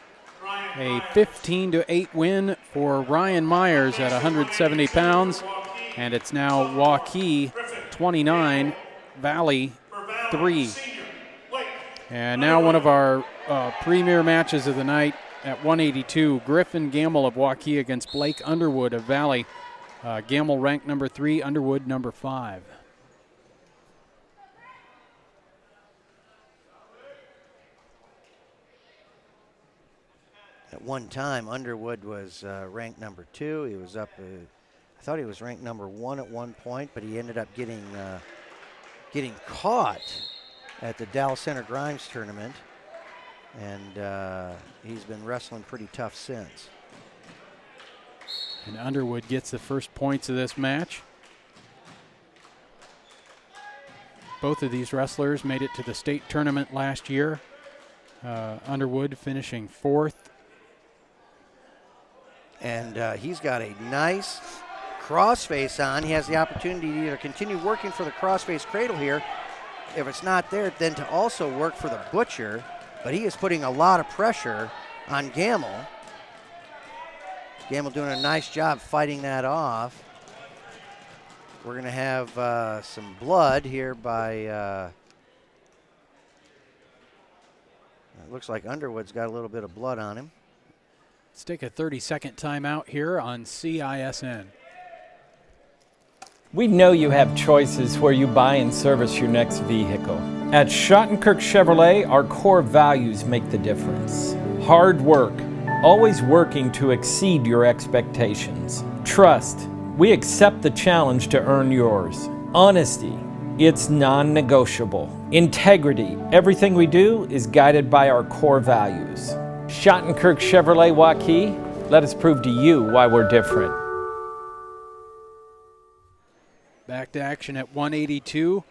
A 15-8 win for Ryan Myers at 170 pounds. And it's now Waukee 29, Valley 3. And now one of our premier matches of the night at 182, Griffin Gamble of Waukee against Blake Underwood of Valley. Gamble ranked number 3, Underwood number 5. At one time, Underwood was ranked number 2. He was up, I thought he was ranked number 1 at one point, but he ended up getting caught at the Dallas Center Grimes tournament, and he's been wrestling pretty tough since. And Underwood gets the first points of this match. Both of these wrestlers made it to the state tournament last year. Underwood finishing 4th. And he's got a nice crossface on. He has the opportunity to either continue working for the crossface cradle here. If it's not there, then to also work for the butcher. But he is putting a lot of pressure on Gamble. Gamble doing a nice job fighting that off. We're going to have some blood here by, it looks like Underwood's got a little bit of blood on him. Let's take a 30-second timeout here on CISN. We know you have choices where you buy and service your next vehicle. At Schottenkirk Chevrolet, our core values make the difference. Hard work, always working to exceed your expectations. Trust. We accept the challenge to earn yours. Honesty. It's non-negotiable. Integrity. Everything we do is guided by our core values. Schottenkirk Chevrolet Waukee, let us prove to you why we're different. Back to action at 182.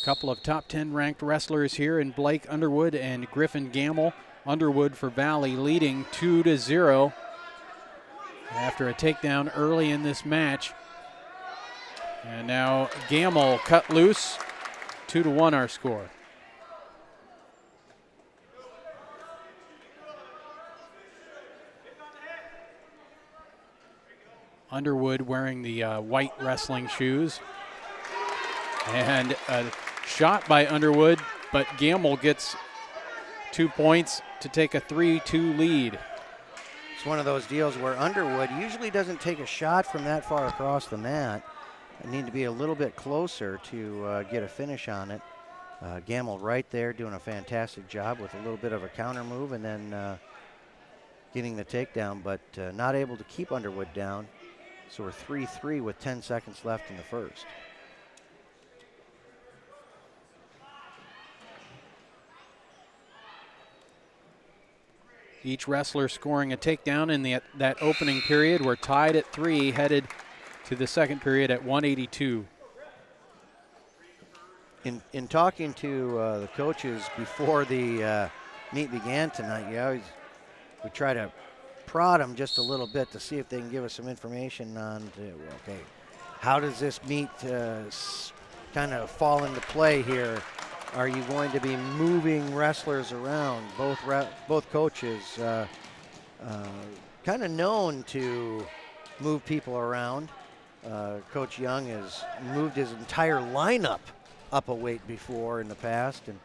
A couple of top 10 ranked wrestlers here in Blake Underwood and Griffin Gamble. Underwood for Valley leading 2-0 after a takedown early in this match. And now Gamble cut loose. 2-1 our score. Underwood wearing the white wrestling shoes. And a shot by Underwood, but Gamble gets 2 points to take a 3-2 lead. It's one of those deals where Underwood usually doesn't take a shot from that far across the mat. I need to be a little bit closer to get a finish on it. Gamble right there doing a fantastic job with a little bit of a counter move and then getting the takedown, but not able to keep Underwood down. So we're 3-3 with 10 seconds left in the first. Each wrestler scoring a takedown in that opening period. We're tied at 3, headed to the second period at 182. In talking to the coaches before the meet began tonight, we try to prod them just a little bit to see if they can give us some information on, okay, how does this meet kind of fall into play here? Are you going to be moving wrestlers around? Both coaches kind of known to move people around. Coach Young has moved his entire lineup up a weight before in the past, and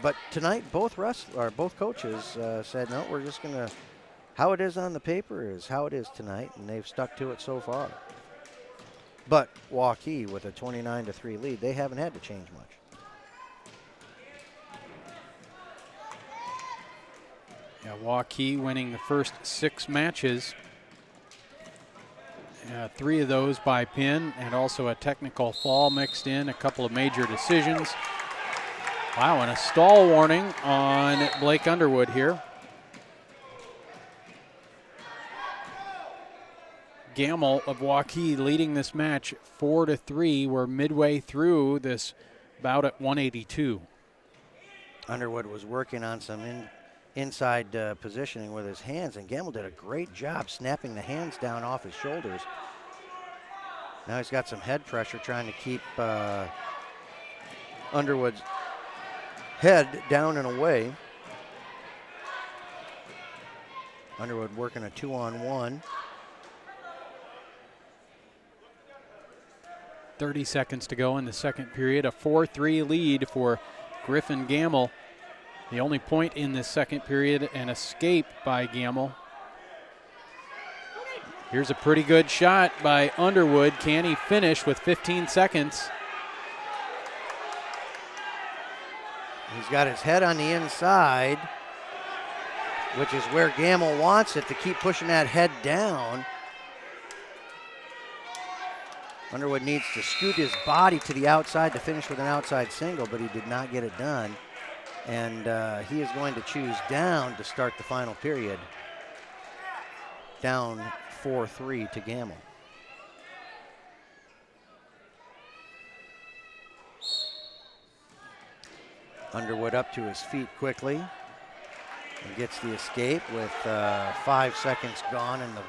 but tonight both coaches said no. We're just gonna, how it is on the paper is how it is tonight, and they've stuck to it so far. But Waukee with a 29-3 lead, they haven't had to change much. Yeah, Waukee winning the first 6 matches. 3 of those by pin, and also a technical fall mixed in, a couple of major decisions. Wow, and a stall warning on Blake Underwood here. Gamble of Waukee leading this match 4-3. We're midway through this bout at 182. Underwood was working on some inside positioning with his hands, and Gamble did a great job snapping the hands down off his shoulders. Now he's got some head pressure trying to keep Underwood's head down and away. Underwood working a 2-on-1. 30 seconds to go in the second period. A 4-3 lead for Griffin Gamble. The only point in this second period, an escape by Gamble. Here's a pretty good shot by Underwood. Can he finish with 15 seconds? He's got his head on the inside, which is where Gamble wants it, to keep pushing that head down. Underwood needs to scoot his body to the outside to finish with an outside single, but he did not get it done. And he is going to choose down to start the final period. Down 4-3 to Gamble. Underwood up to his feet quickly and gets the escape with 5 seconds gone in the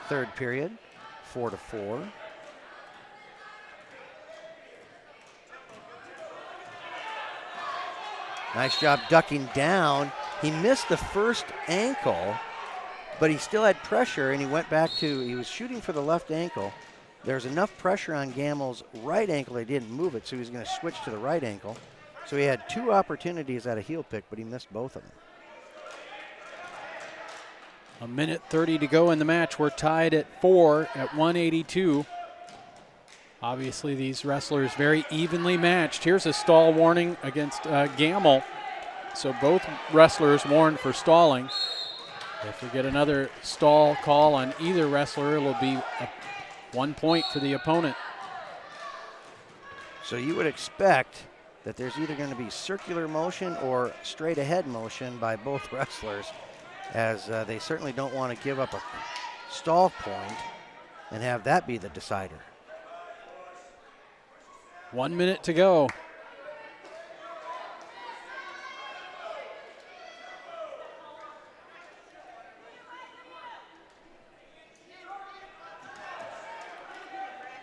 third period. 4-4. Nice job ducking down. He missed the first ankle, but he still had pressure, and he went back to, he was shooting for the left ankle. There's enough pressure on Gamble's right ankle, he didn't move it, so he was going to switch to the right ankle. So he had 2 opportunities at a heel pick, but he missed both of them. 1:30 to go in the match. We're tied at 4 at 182. Obviously, these wrestlers very evenly matched. Here's a stall warning against Gamble. So both wrestlers warned for stalling. If we get another stall call on either wrestler, it'll be 1 point for the opponent. So you would expect that there's either going to be circular motion or straight ahead motion by both wrestlers, as they certainly don't want to give up a stall point and have that be the decider. 1 minute to go.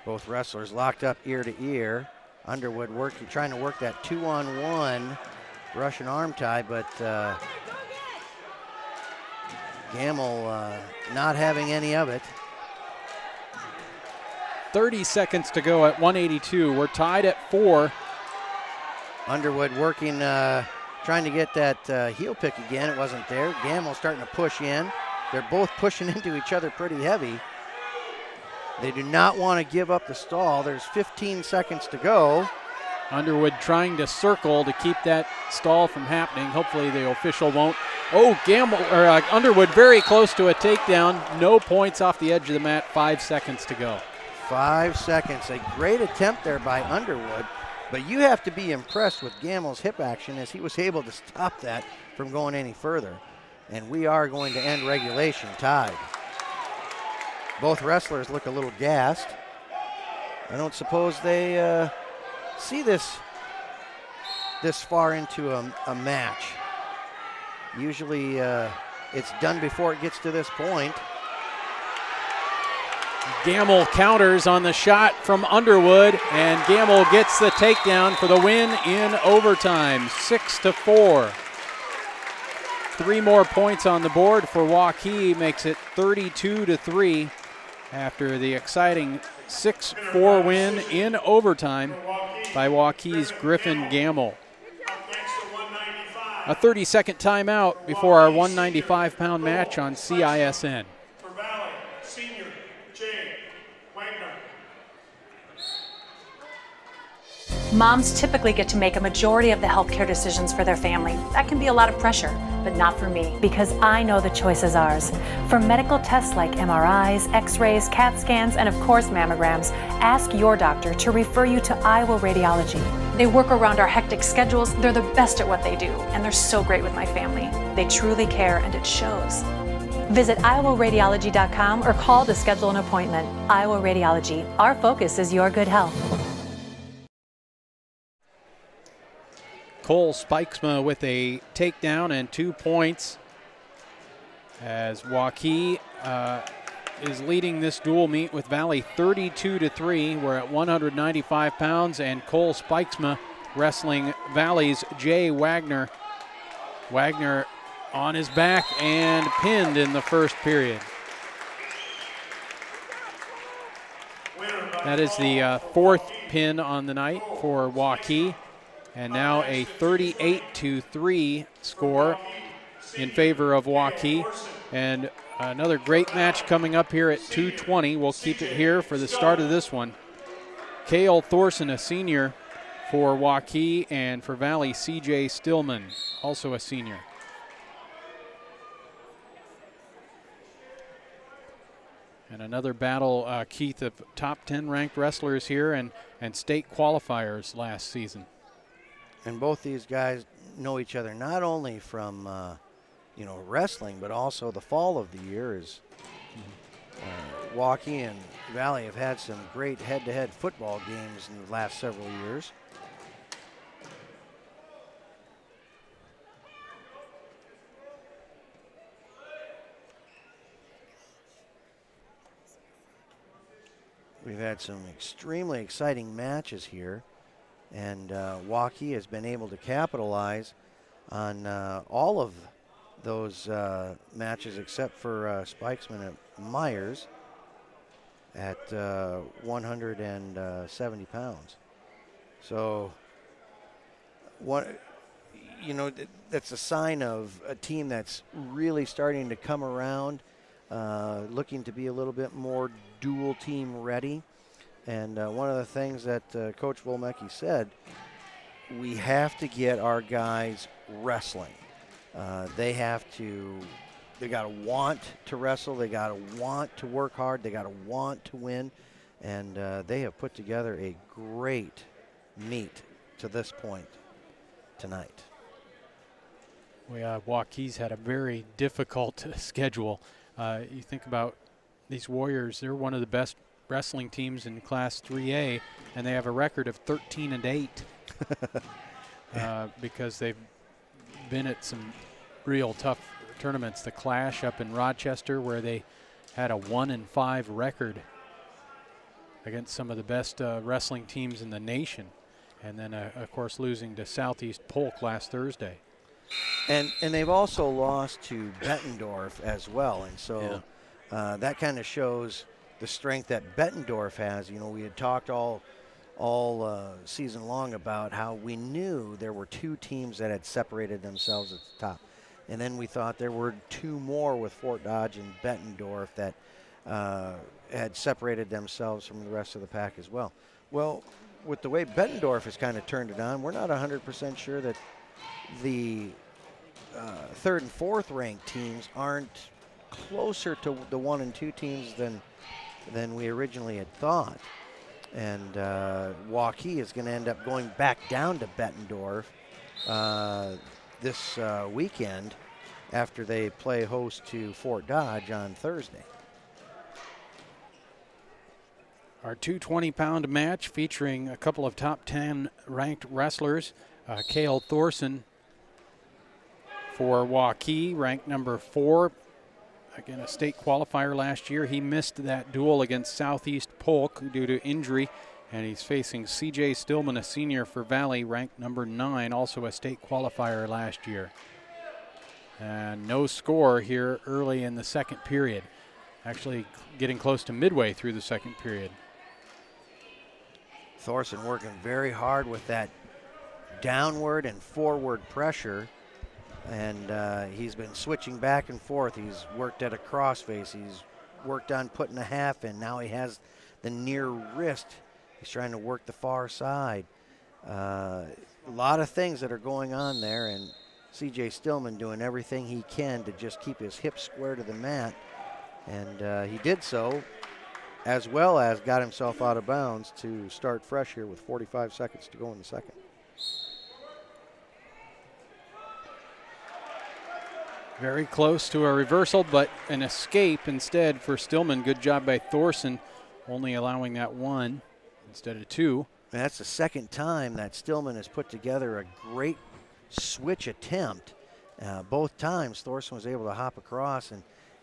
Both wrestlers locked up ear to ear. Underwood trying to work that 2-on-1 Russian arm tie, but Gamble not having any of it. 30 seconds to go at 182. We're tied at 4. Underwood working, trying to get that heel pick again. It wasn't there. Gamble starting to push in. They're both pushing into each other pretty heavy. They do not want to give up the stall. There's 15 seconds to go. Underwood trying to circle to keep that stall from happening. Hopefully the official won't. Oh, Underwood very close to a takedown. No points off the edge of the mat. 5 seconds to go. 5 seconds. A great attempt there by Underwood, but you have to be impressed with Gamble's hip action as he was able to stop that from going any further. And we are going to end regulation tied. Both wrestlers look a little gassed. I don't suppose they see this far into a match. Usually it's done before it gets to this point. Gamble counters on the shot from Underwood, and Gamble gets the takedown for the win in overtime, 6-4. 3 more points on the board for Waukee, makes it 32-3 after the exciting 6-4 win in overtime by Waukee's Griffin Gamble. A 30-second timeout before our 195-pound match on CISN. Moms typically get to make a majority of the healthcare decisions for their family. That can be a lot of pressure, but not for me, because I know the choice is ours. For medical tests like MRIs, X-rays, CAT scans, and of course mammograms, ask your doctor to refer you to Iowa Radiology. They work around our hectic schedules, they're the best at what they do, and they're so great with my family. They truly care, and it shows. Visit iowaradiology.com or call to schedule an appointment. Iowa Radiology, our focus is your good health. Cole Spikesma with a takedown and 2 points as Waukee is leading this dual meet with Valley 32-3. We're at 195 pounds, and Cole Spikesma wrestling Valley's Jay Wagner. Wagner on his back and pinned in the first period. That is the 4th pin on the night for Waukee. And now a 38-3 score in favor of Waukee. And another great match coming up here at 2:20. We'll keep it here for the start of this one. Cale Thorson, a senior for Waukee, and for Valley, CJ Stillman, also a senior. And another battle, Keith, of top 10 ranked wrestlers here and state qualifiers last season. And both these guys know each other not only from wrestling, but also the fall of the year is Waukee and Valley have had some great head-to-head football games in the last several years. We've had some extremely exciting matches here. And Waukee has been able to capitalize on all of those matches except for Spikesman and Myers at 170 pounds. So, that's a sign of a team that's really starting to come around, looking to be a little bit more dual team ready. And one of the things that Coach Wolmecki said, we have to get our guys wrestling. They have to to want to wrestle. They got to want to work hard. They got to want to win. And they have put together a great meet to this point tonight. Waukee's had a very difficult schedule. You think about these Warriors, they're one of the best wrestling teams in Class 3A, and they have a record of 13-8 because they've been at some real tough tournaments. The Clash up in Rochester, where they had a 1-5 record against some of the best wrestling teams in the nation, and then of course losing to Southeast Polk last Thursday. And they've also lost to Bettendorf as well, and so that kind of shows the strength that Bettendorf has. You know, we had talked all season long about how we knew there were two teams that had separated themselves at the top, and then we thought there were two more with Fort Dodge and Bettendorf that had separated themselves from the rest of the pack as well. Well, with the way Bettendorf has kind of turned it on, we're not 100% sure that the third and fourth ranked teams aren't closer to the 1 and 2 teams than we originally had thought. And Waukee is going to end up going back down to Bettendorf this weekend after they play host to Fort Dodge on Thursday. Our 220-pound match featuring a couple of top 10 ranked wrestlers. Cale Thorson for Waukee, ranked number 4. Again, a state qualifier last year. He missed that duel against Southeast Polk due to injury, and he's facing C.J. Stillman, a senior for Valley, ranked number 9, also a state qualifier last year. And no score here early in the second period. Actually getting close to midway through the second period. Thorson working very hard with that downward and forward pressure, and he's been switching back and forth. He's worked at a crossface. He's worked on putting a half in. Now he has the near wrist. He's trying to work the far side. A lot of things that are going on there, and C.J. Stillman doing everything he can to just keep his hips square to the mat, and he did so, as well as got himself out of bounds to start fresh here with 45 seconds to go in the second. Very close to a reversal, but an escape instead for Stillman. Good job by Thorson, only allowing that 1 instead of 2. And that's the second time that Stillman has put together a great switch attempt. Both times Thorson was able to hop across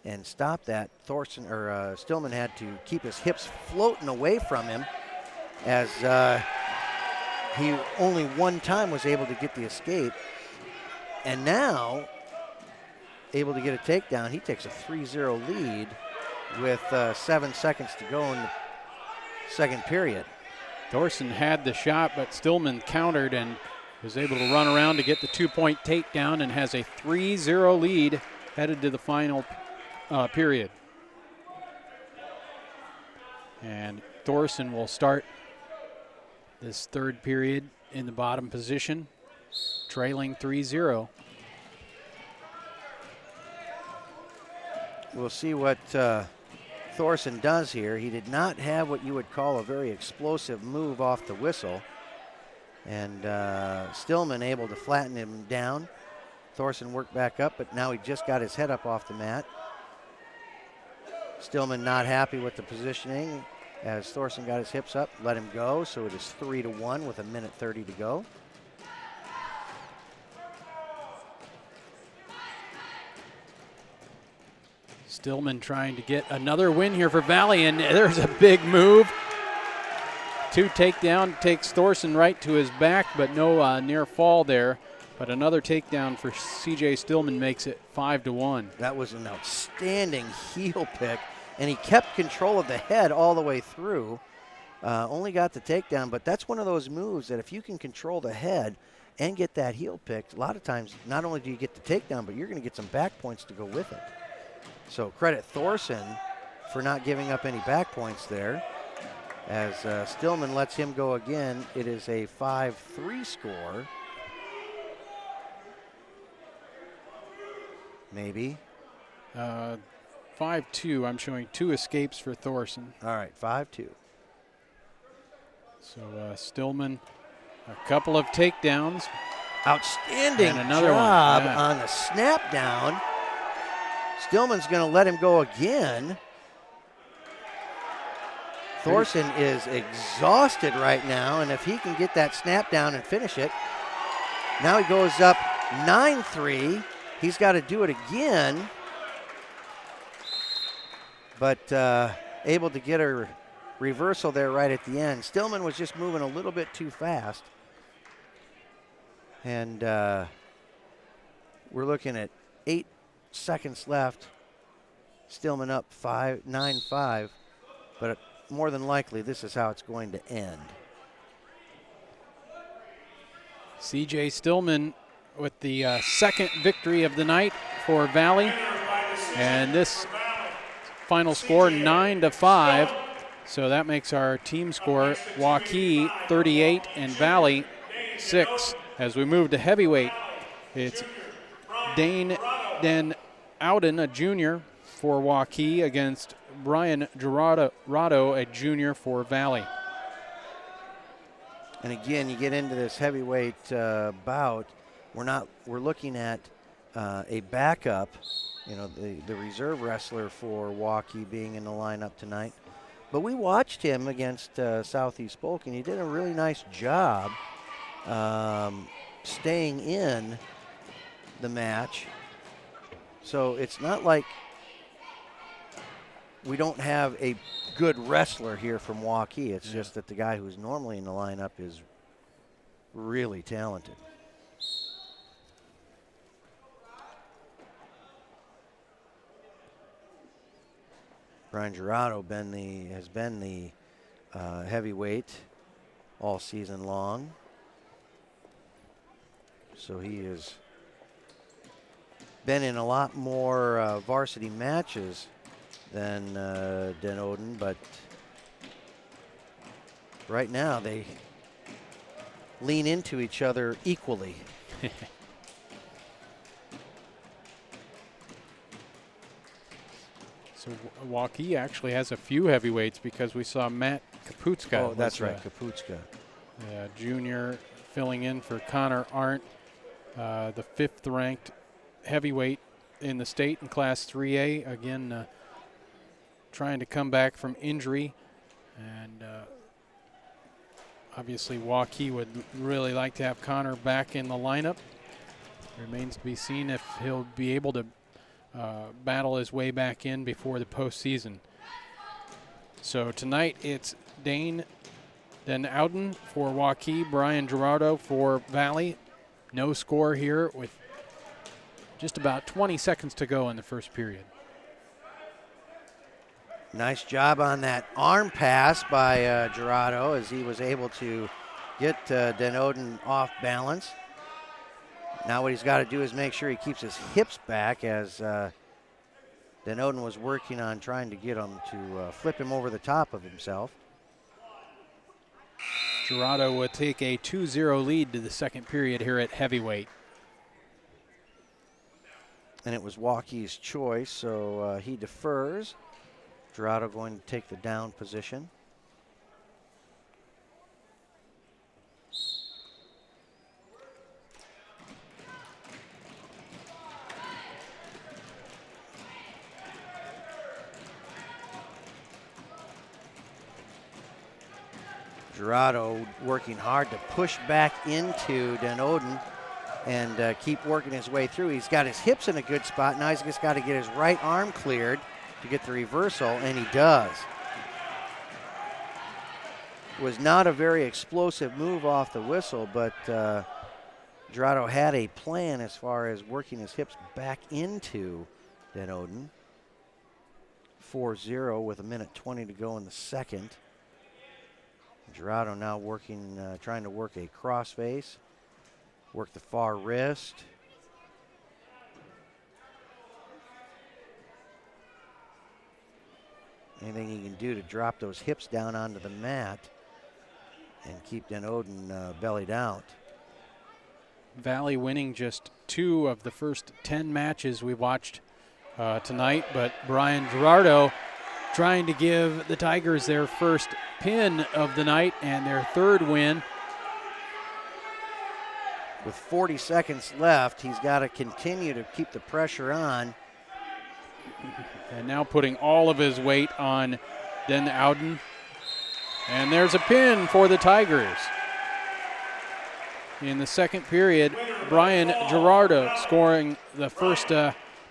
and stop that. Stillman had to keep his hips floating away from him, as he only one time was able to get the escape. And now, able to get a takedown. He takes a 3-0 lead with 7 seconds to go in the second period. Thorson had the shot, but Stillman countered and was able to run around to get the 2-point takedown and has a 3-0 lead headed to the final period. And Thorson will start this third period in the bottom position, trailing 3-0. We'll see what Thorson does here. He did not have what you would call a very explosive move off the whistle. And Stillman able to flatten him down. Thorson worked back up, but now he just got his head up off the mat. Stillman not happy with the positioning as Thorson got his hips up, let him go. So it is 3-1 with 1:30 to go. Stillman trying to get another win here for Valley, and there's a big move. 2 takedown takes Thorson right to his back, but no near fall there. But another takedown for C.J. Stillman makes it 5-1. That was an outstanding heel pick, and he kept control of the head all the way through. Only got the takedown, but that's one of those moves that if you can control the head and get that heel pick, a lot of times not only do you get the takedown, but you're going to get some back points to go with it. So credit Thorson for not giving up any back points there. As Stillman lets him go again, it is a 5-3 score. Maybe. 5-2. I'm showing 2 escapes for Thorson. All right, 5-2. So Stillman, a couple of takedowns. Outstanding And another job one. Yeah. on the snap down. Stillman's going to let him go again. Thorson is exhausted right now, and if he can get that snap down and finish it, now he goes up 9-3. He's got to do it again, but able to get a reversal there right at the end. Stillman was just moving a little bit too fast. And we're looking at 8 seconds left. Stillman up 9-5, but more than likely this is how it's going to end. C.J. Stillman with the second victory of the night for Valley. And this final score 9-5. So that makes our team score Waukee 38 and Valley 6. As we move to heavyweight, it's Dane Den Ouden, a junior for Waukee, against Brian Gerardo, a junior for Valley. And again, you get into this heavyweight bout. We're looking at a backup, the reserve wrestler for Waukee being in the lineup tonight. But we watched him against Southeast Polk, and he did a really nice job staying in the match. So it's not like we don't have a good wrestler here from Waukee. It's just that the guy who's normally in the lineup is really talented. Brian Gerardo has been the heavyweight all season long. So he has been in a lot more varsity matches than Den Ouden, but right now they lean into each other equally. So Waukee actually has a few heavyweights because we saw Matt Kaputska. Oh, that's right, Kaputska. Junior filling in for Connor Arndt, the 5th ranked heavyweight in the state in Class 3A. Again, trying to come back from injury. And obviously Waukee would really like to have Connor back in the lineup. Remains to be seen if he'll be able to battle his way back in before the postseason. So tonight it's Dane Den Ouden for Waukee, Brian Gerardo for Valley. No score here with just about 20 seconds to go in the first period. Nice job on that arm pass by Gerardo as he was able to get Den Ouden off balance. Now what he's got to do is make sure he keeps his hips back as Den Ouden was working on trying to get him to flip him over the top of himself. Gerardo would take a 2-0 lead to the second period here at heavyweight. And it was Waukee's choice, so he defers. Gerardo going to take the down position. Gerardo working hard to push back into Den Ouden and keep working his way through. He's got his hips in a good spot. Now he's just got to get his right arm cleared to get the reversal, and he does. It was not a very explosive move off the whistle, but Gerardo had a plan as far as working his hips back into Den Ouden. 4-0 with 1:20 to go in the second. Gerardo now working, trying to work a crossface, work the far wrist. Anything he can do to drop those hips down onto the mat and keep Den Ouden bellied out. Valley winning just 2 of the first 10 matches we watched tonight, but Brian Gerardo trying to give the Tigers their first pin of the night and their third win. With 40 seconds left, he's got to continue to keep the pressure on. And now putting all of his weight on Den Ouden. And there's a pin for the Tigers. In the second period, Brian Gerardo scoring the first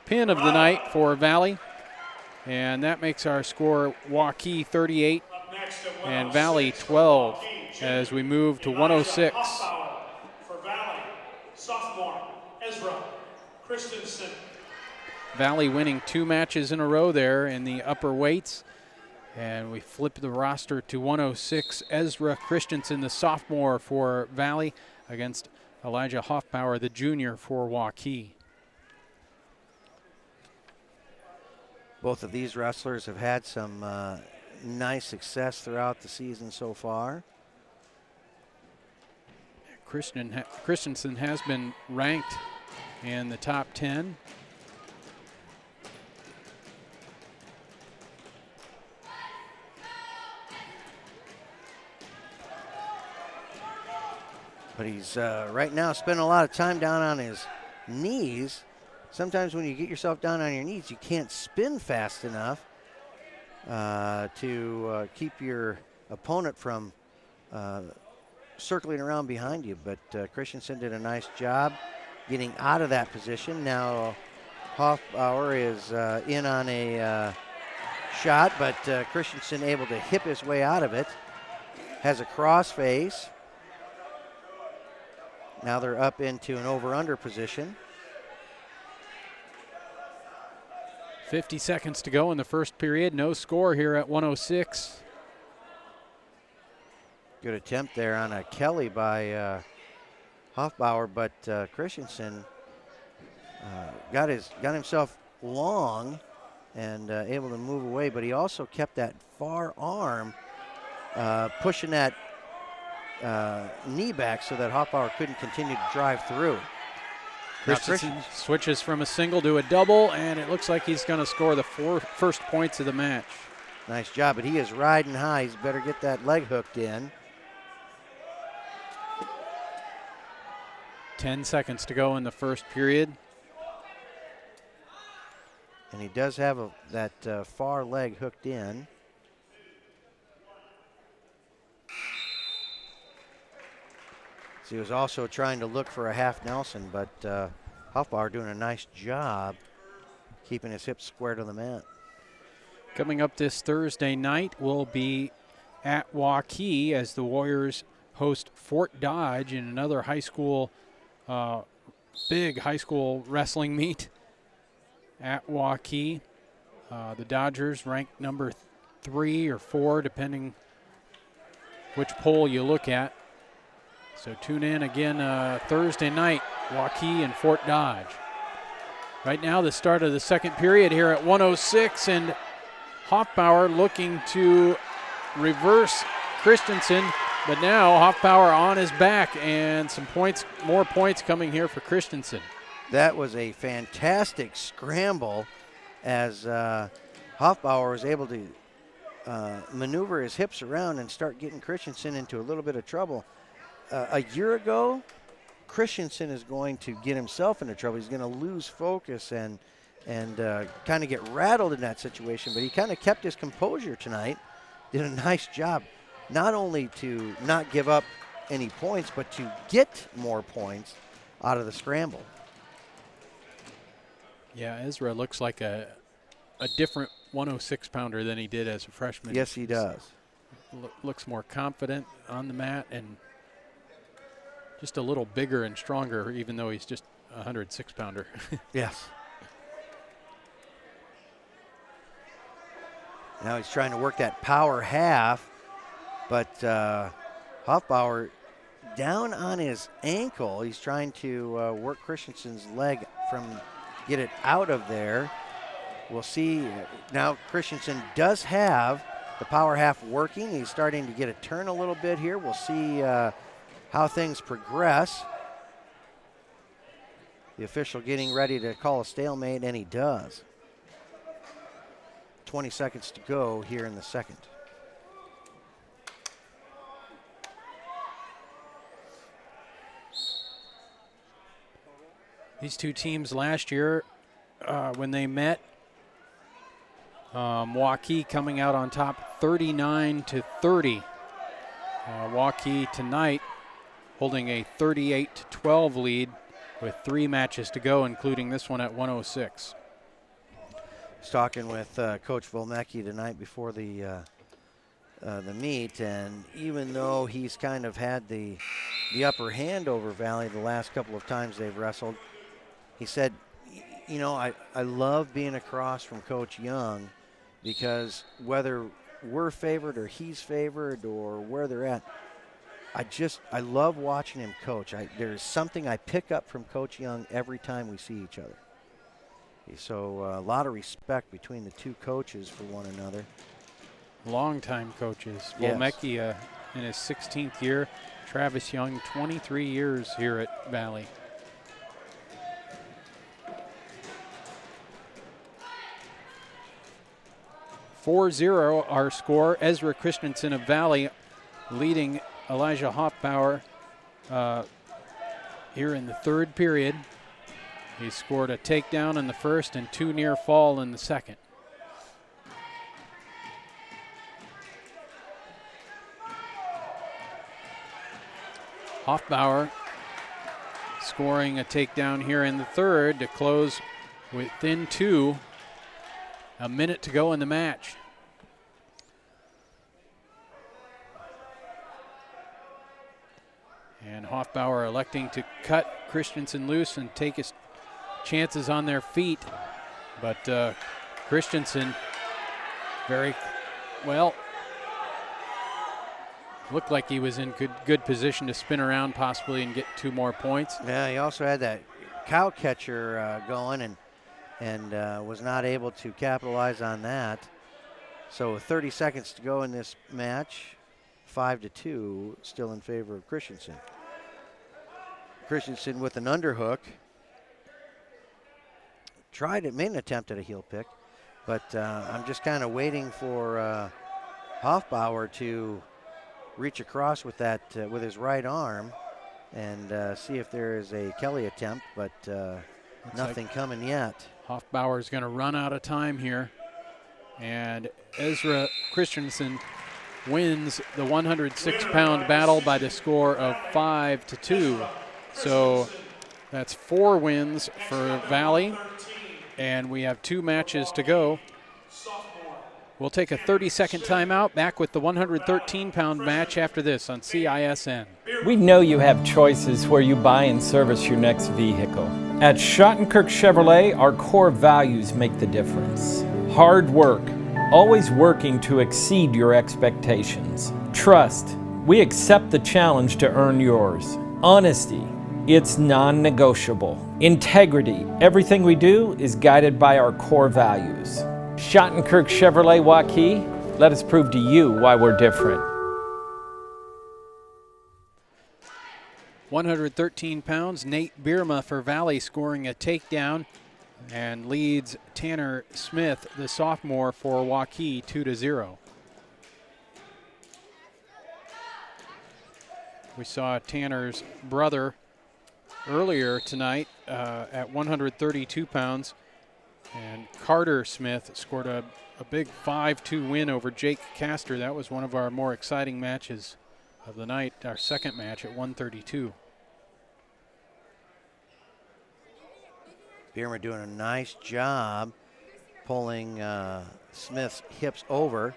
pin of the night for Valley. And that makes our score Waukee 38 and Valley 12 as we move to 106. For Valley, sophomore Ezra Christensen. Valley winning 2 matches in a row there in the upper weights. And we flip the roster to 106. Ezra Christensen, the sophomore for Valley, against Elijah Hoffbauer, the junior for Waukee. Both of these wrestlers have had some nice success throughout the season so far. Christensen has been ranked in the top 10. But he's right now spending a lot of time down on his knees. Sometimes when you get yourself down on your knees, you can't spin fast enough to keep your opponent from circling around behind you. But Christensen did a nice job getting out of that position. Now Hoffbauer is in on a shot, but Christensen able to hip his way out of it. Has a crossface. Now they're up into an over-under position. 50 seconds to go in the first period. No score here at 106. Good attempt there on a Kelly by Hoffbauer, but Christensen got himself long and able to move away, but he also kept that far arm pushing that knee back so that Hoffbauer couldn't continue to drive through. Christensen switches from a single to a double, and it looks like he's going to score the first points of the match. Nice job, but he is riding high. He's better get that leg hooked in. 10 seconds to go in the first period. And he does have that far leg hooked in. So he was also trying to look for a half Nelson, but Hoffbauer doing a nice job keeping his hips square to the mat. Coming up this Thursday night will be at Waukee as the Warriors host Fort Dodge in another high school, big high school wrestling meet at Waukee. The Dodgers ranked number 3 or 4, depending which poll you look at. So tune in again Thursday night, Waukee and Fort Dodge. Right now, the start of the second period here at 106, and Hoffbauer looking to reverse Christensen, but now Hoffbauer on his back, and some points, more points coming here for Christensen. That was a fantastic scramble as Hoffbauer was able to maneuver his hips around and start getting Christensen into a little bit of trouble. A year ago, Christensen is going to get himself into trouble. He's going to lose focus and kind of get rattled in that situation, but he kind of kept his composure tonight. Did a nice job, not only to not give up any points, but to get more points out of the scramble. Yeah, Ezra looks like a different 106-pounder than he did as a freshman. Yes, he does. Looks more confident on the mat and just a little bigger and stronger, even though he's just a 106-pounder. Yes. Now he's trying to work that power half, but Hoffbauer down on his ankle. He's trying to work Christensen's leg get it out of there. We'll see. Now Christensen does have the power half working. He's starting to get a turn a little bit here. We'll see how things progress. The official getting ready to call a stalemate, and he does. 20 seconds to go here in the second. These two teams last year, when they met, Waukee coming out on top 39-30. Waukee tonight holding a 38-12 lead with 3 matches to go, including this one at 106. I was talking with Coach Volmecki tonight before the meet, and even though he's kind of had the upper hand over Valley the last couple of times they've wrestled, he said, you know, I love being across from Coach Young, because whether we're favored or he's favored or where they're at, I love watching him coach. There's something I pick up from Coach Young every time we see each other. So a lot of respect between the two coaches for one another. Longtime coaches. Yes. Volmecki in his 16th year. Travis Young, 23 years here at Valley. (4-0) our score. Ezra Christensen of Valley leading Elijah Hoffbauer here in the third period. He scored a takedown in the first and 2 near fall in the second. Hoffbauer scoring a takedown here in the third to close within 2. A minute to go in the match. And Hoffbauer electing to cut Christensen loose and take his chances on their feet. But Christensen very well, looked like he was in good position to spin around possibly and get 2 more points. Yeah, he also had that cow catcher going and was not able to capitalize on that. So 30 seconds to go in this match. 5-2, still in favor of Christensen. Christensen with an underhook. Made an attempt at a heel pick, but I'm just kind of waiting for Hoffbauer to reach across with that with his right arm and see if there is a Kelly attempt, but nothing coming yet. Hoffbauer is going to run out of time here, and Ezra Christensen wins the 106-pound battle by the score of 5-2. So that's 4 wins for Valley, and we have 2 matches to go. We'll take a 30-second timeout, back with the 113-pound match after this on CISN. We know you have choices where you buy and service your next vehicle. At Schottenkirk Chevrolet, our core values make the difference. Hard work, always working to exceed your expectations. Trust, we accept the challenge to earn yours. Honesty, it's non-negotiable. Integrity, everything we do is guided by our core values. Schottenkirk Chevrolet Waukee, let us prove to you why we're different. 113 pounds, Nate Bierma for Valley scoring a takedown and leads Tanner Smith, the sophomore, for Waukee 2-0. We saw Tanner's brother earlier tonight at 132 pounds, and Carter Smith scored a big 5-2 win over Jake Castor. That was one of our more exciting matches of the night, our second match at 132. Bierma doing a nice job pulling Smith's hips over.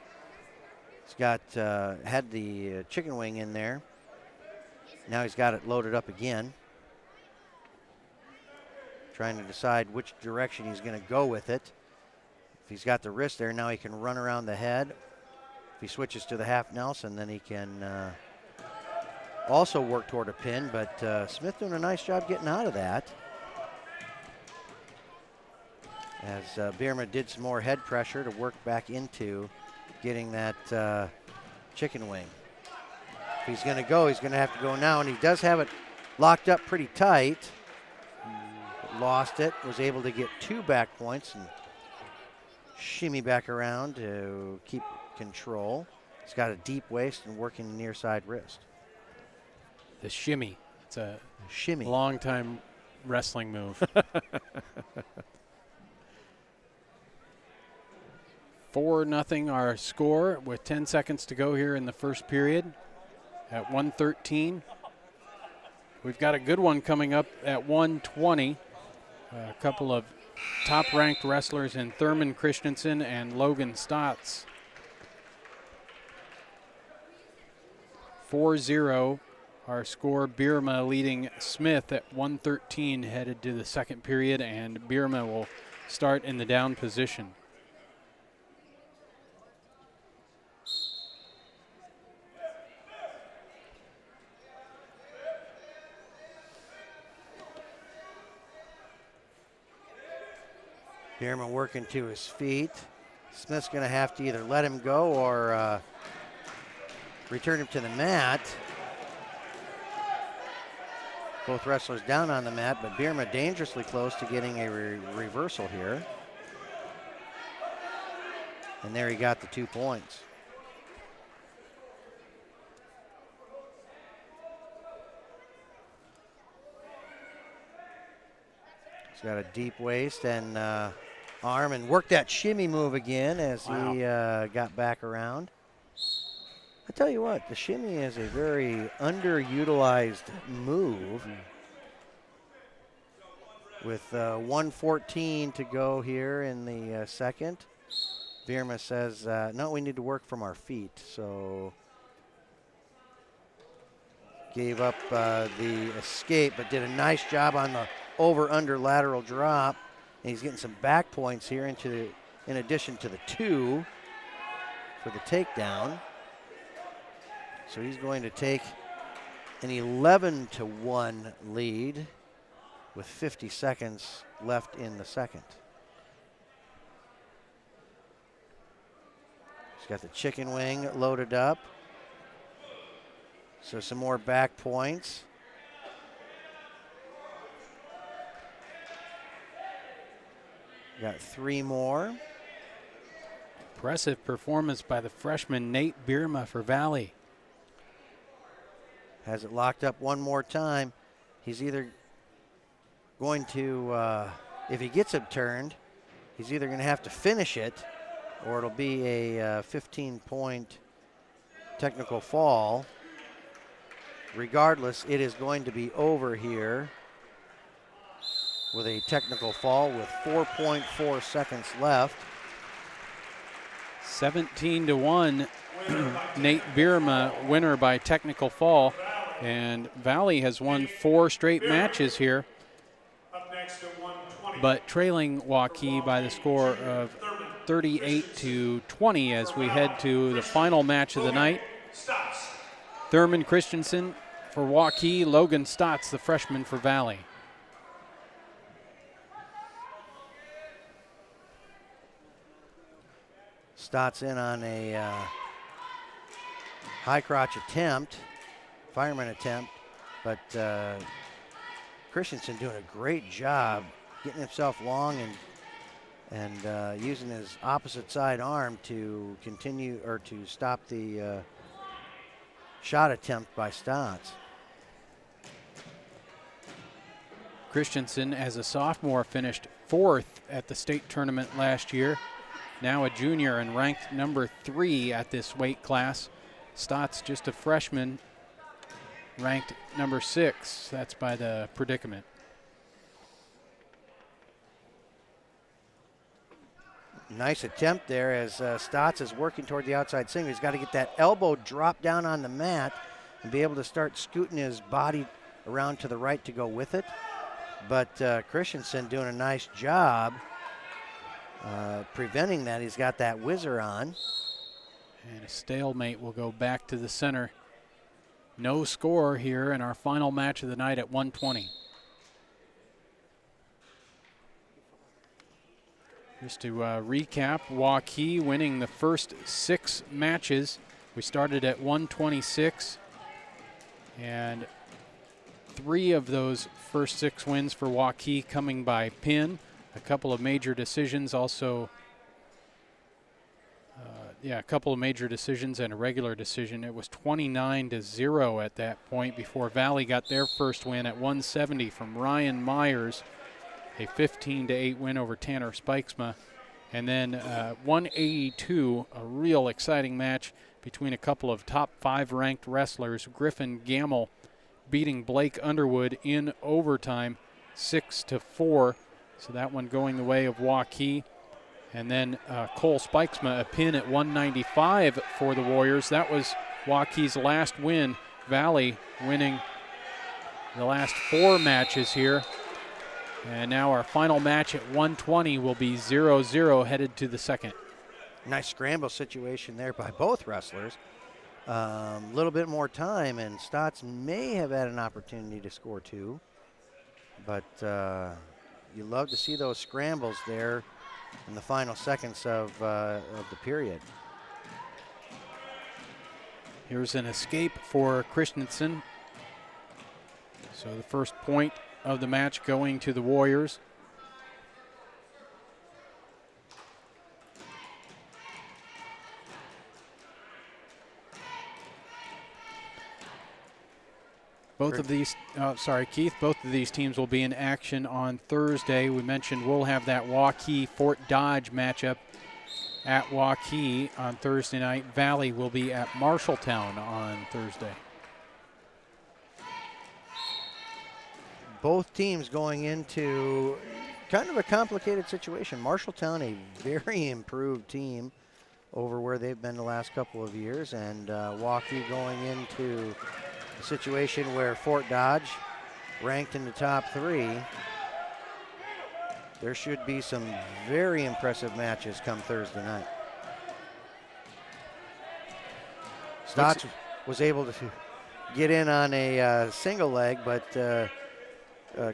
He's got had the chicken wing in there. Now he's got it loaded up again. Trying to decide which direction he's going to go with it. If he's got the wrist there, now he can run around the head. If he switches to the half Nelson, then he can also work toward a pin, but Smith doing a nice job getting out of that. As Bierma did some more head pressure to work back into getting that chicken wing. If he's going to go, he's going to have to go now, and he does have it locked up pretty tight. Lost it, was able to get 2 back points and shimmy back around to keep control. He's got a deep waist and working near side wrist. The shimmy. It's a shimmy. Long time wrestling move. 4-0 our score with 10 seconds to go here in the first period at 1:13. We've got a good one coming up at 1:20. A couple of top-ranked wrestlers in Thurman Christensen and Logan Stotts. 4-0 our score. Birma leading Smith at 1:13 headed to the second period, and Birma will start in the down position. Birma working to his feet. Smith's going to have to either let him go or return him to the mat. Both wrestlers down on the mat, but Birma dangerously close to getting a reversal here. And there he got the 2 points. He's got a deep waist and arm, and worked that shimmy move again as he got back around. I tell you what, the shimmy is a very underutilized move. With 1:14 to go here in the second, Birma says, no, we need to work from our feet. So gave up the escape, but did a nice job on the over-under lateral drop. And he's getting some back points here in addition to the 2 for the takedown. So he's going to take an 11-1 lead with 50 seconds left in the second. He's got the chicken wing loaded up. So some more back points. Got 3 more. Impressive performance by the freshman Nate Birma for Valley. Has it locked up one more time. He's either going to, if he gets it turned, he's either going to have to finish it or it'll be a 15-point technical fall. Regardless, it is going to be over here with a technical fall with 4.4 seconds left. 17-1, Nate Birma, winner by technical fall. And Valley has won 4 straight matches here, but trailing Waukee by the score of 38-20 as we head to the final match of the night. Thurman Christensen for Waukee, Logan Stotts, the freshman for Valley. Stotts in on a high crotch attempt, fireman attempt, but Christensen doing a great job getting himself long and using his opposite side arm to continue or to stop the shot attempt by Stotts. Christensen, as a sophomore, finished 4th at the state tournament last year. Now a junior and ranked number 3 at this weight class. Stotts, just a freshman, ranked number 6. That's by the predicament. Nice attempt there as Stotts is working toward the outside single. He's got to get that elbow drop down on the mat and be able to start scooting his body around to the right to go with it. But Christensen doing a nice job preventing that. He's got that whizzer on. And a stalemate will go back to the center. No score here in our final match of the night at 1:20. Just to recap, Waukee winning the first 6 matches. We started at 126, and 3 of those first 6 wins for Waukee coming by pin. A couple of major decisions also Yeah, a couple of major decisions and a regular decision. It was 29-0 at that point before Valley got their first win at 170 from Ryan Myers, a 15-8 win over Tanner Spikesma. And then 182, a real exciting match between a couple of top 5 ranked wrestlers. Griffin Gamble beating Blake Underwood in overtime 6-4. So that one going the way of Waukee. And then Cole Spikesma, a pin at 195 for the Warriors. That was Waukee's last win. Valley winning the last 4 matches here. And now our final match at 120 will be 0-0 headed to the second. Nice scramble situation there by both wrestlers. A little bit more time, and Stotts may have had an opportunity to score 2. But you love to see those scrambles there in the final seconds of the period. Here's an escape for Christensen. So the first point of the match going to the Warriors. Both of these, Keith, both of these teams will be in action on Thursday. We mentioned we'll have that Waukee-Fort Dodge matchup at Waukee on Thursday night. Valley will be at Marshalltown on Thursday. Both teams going into kind of a complicated situation. Marshalltown, a very improved team over where they've been the last couple of years, and Waukee going into a situation where Fort Dodge ranked in the top 3. There should be some very impressive matches come Thursday night. Stotts was able to get in on a single leg, but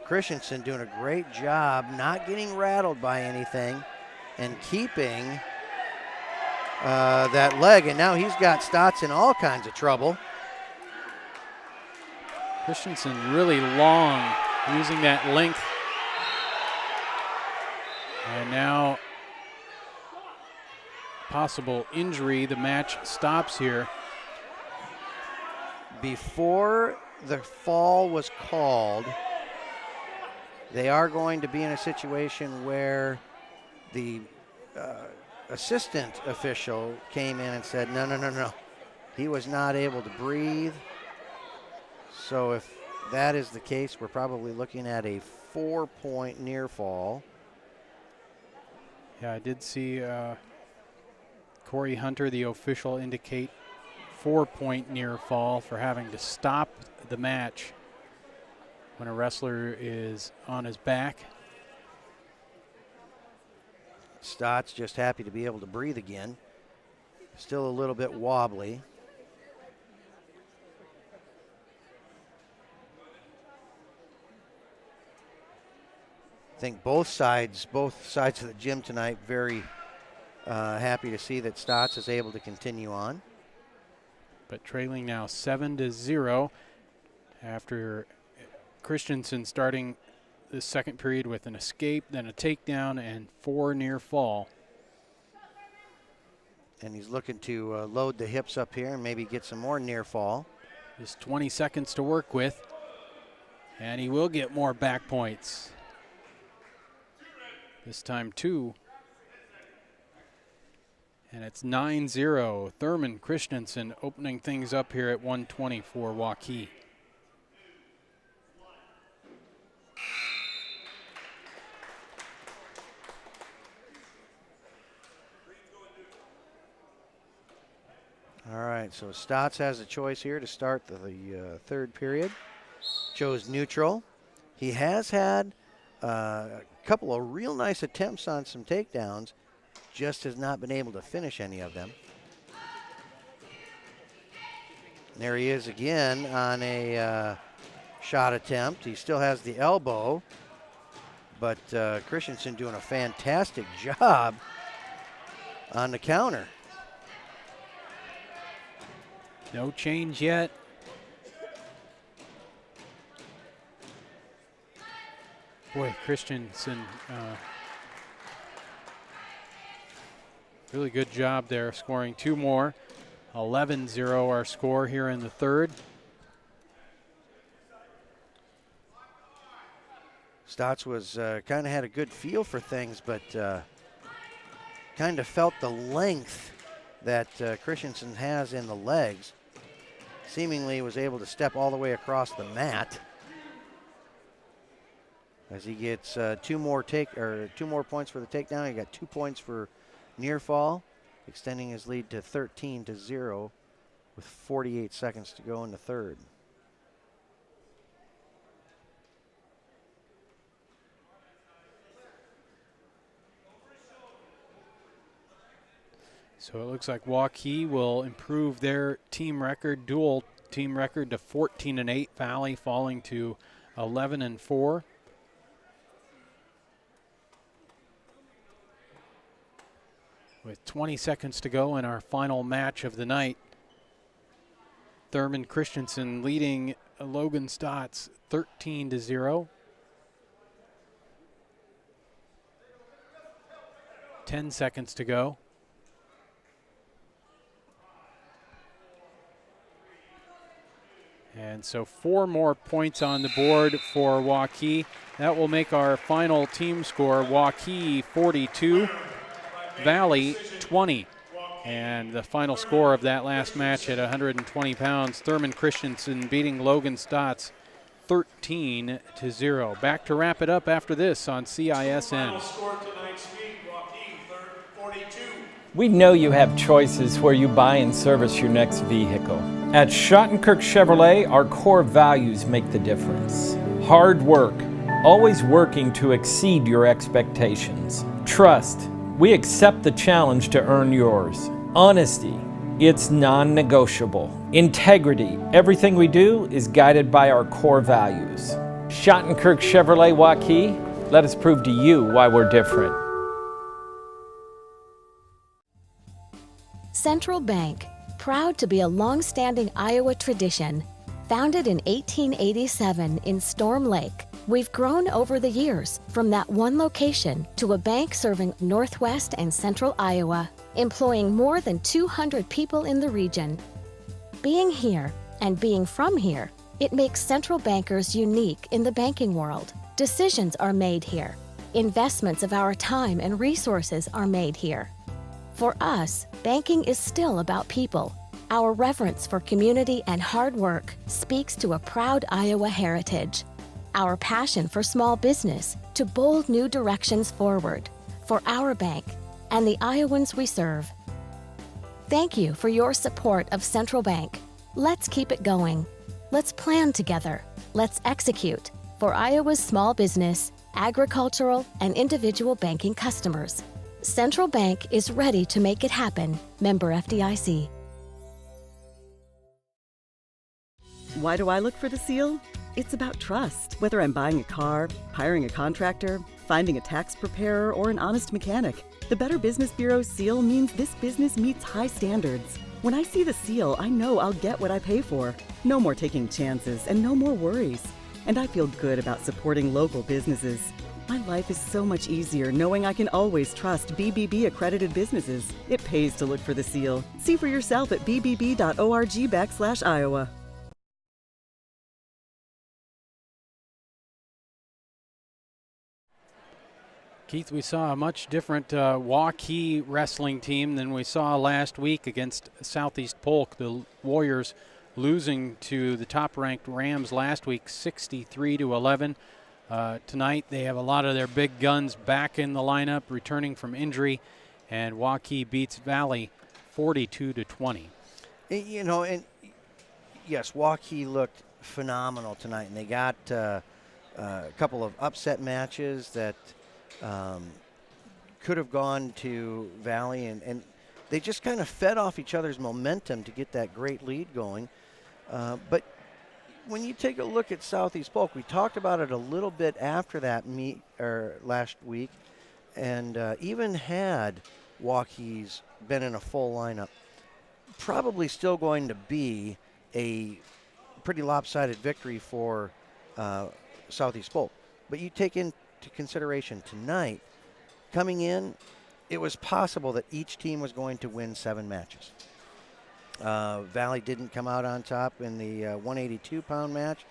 Christensen doing a great job not getting rattled by anything and keeping that leg, and now he's got Stotts in all kinds of trouble. Christensen really long, using that length. And now possible injury. The match stops here. Before the fall was called, they are going to be in a situation where the assistant official came in and said, no. He was not able to breathe. So if that is the case, we're probably looking at a 4-point near fall. Yeah, I did see Corey Hunter, the official, indicate 4-point near fall for having to stop the match when a wrestler is on his back. Stotts just happy to be able to breathe again. Still a little bit wobbly. I think both sides of the gym tonight very happy to see that Stotts is able to continue on. But trailing now 7-0 after Christensen starting the second period with an escape, then a takedown, and 4 near fall. And he's looking to load the hips up here and maybe get some more near fall. Just 20 seconds to work with, and he will get more back points. This time 2. And it's 9-0. Thurman Christensen opening things up here at 120 for Waukee. All right, so Stotts has a choice here to start the third period. Chose neutral. He has had a couple of real nice attempts on some takedowns, just has not been able to finish any of them. And there he is again on a shot attempt. He still has the elbow, but Christensen doing a fantastic job on the counter. No change yet. Boy, Christensen Really good job there, scoring 2 more. 11-0 our score here in the third. Stotts was kind of had a good feel for things, but kind of felt the length that Christensen has in the legs. Seemingly was able to step all the way across the mat as he gets 2 more points for the takedown. He got 2 points for near fall, extending his lead to 13-0 with 48 seconds to go in the third. So it looks like Waukee will improve their team record, dual team record, to 14-8. Valley falling to 11-4. With 20 seconds to go in our final match of the night, Thurman Christensen leading Logan Stotts 13-0. 10 seconds to go. And so 4 more points on the board for Waukee. That will make our final team score Waukee 42, Valley 20. And the final score of that last match at 120 pounds, Thurman Christensen beating Logan Stotts 13-0. Back to wrap it up after this on CISN. We know you have choices where you buy and service your next vehicle. At Schottenkirk Chevrolet, our core values make the difference. Hard work, always working to exceed your expectations. Trust, we accept the challenge to earn yours. Honesty, it's non-negotiable. Integrity, everything we do is guided by our core values. Schottenkirk Chevrolet Waukee, let us prove to you why we're different. Central Bank, proud to be a long-standing Iowa tradition. Founded in 1887 in Storm Lake, we've grown over the years from that one location to a bank serving northwest and central Iowa, employing more than 200 people in the region. Being here and being from here, it makes Central Bankers unique in the banking world. Decisions are made here. Investments of our time and resources are made here. For us, banking is still about people. Our reverence for community and hard work speaks to a proud Iowa heritage. Our passion for small business to bold new directions forward for our bank and the Iowans we serve. Thank you for your support of Central Bank. Let's keep it going. Let's plan together. Let's execute for Iowa's small business, agricultural, and individual banking customers. Central Bank is ready to make it happen. Member FDIC. Why do I look for the seal? It's about trust. Whether I'm buying a car, hiring a contractor, finding a tax preparer, or an honest mechanic, the Better Business Bureau seal means this business meets high standards. When I see the seal, I know I'll get what I pay for. No more taking chances and no more worries. And I feel good about supporting local businesses. My life is so much easier knowing I can always trust BBB accredited businesses. It pays to look for the seal. See for yourself at bbb.org/Iowa. Keith, we saw a much different Waukee wrestling team than we saw last week against Southeast Polk. The Warriors losing to the top-ranked Rams last week, 63-11. Tonight they have a lot of their big guns back in the lineup, returning from injury, and Waukee beats Valley 42-20. You know, and yes, Waukee looked phenomenal tonight, and they got a couple of upset matches that could have gone to Valley, and they just kind of fed off each other's momentum to get that great lead going. But when you take a look at Southeast Polk, we talked about it a little bit after that last week, and even had Waukee's been in a full lineup, probably still going to be a pretty lopsided victory for Southeast Polk. But you take into consideration tonight, coming in, it was possible that each team was going to win 7 matches. Valley didn't come out on top in the 182-pound match,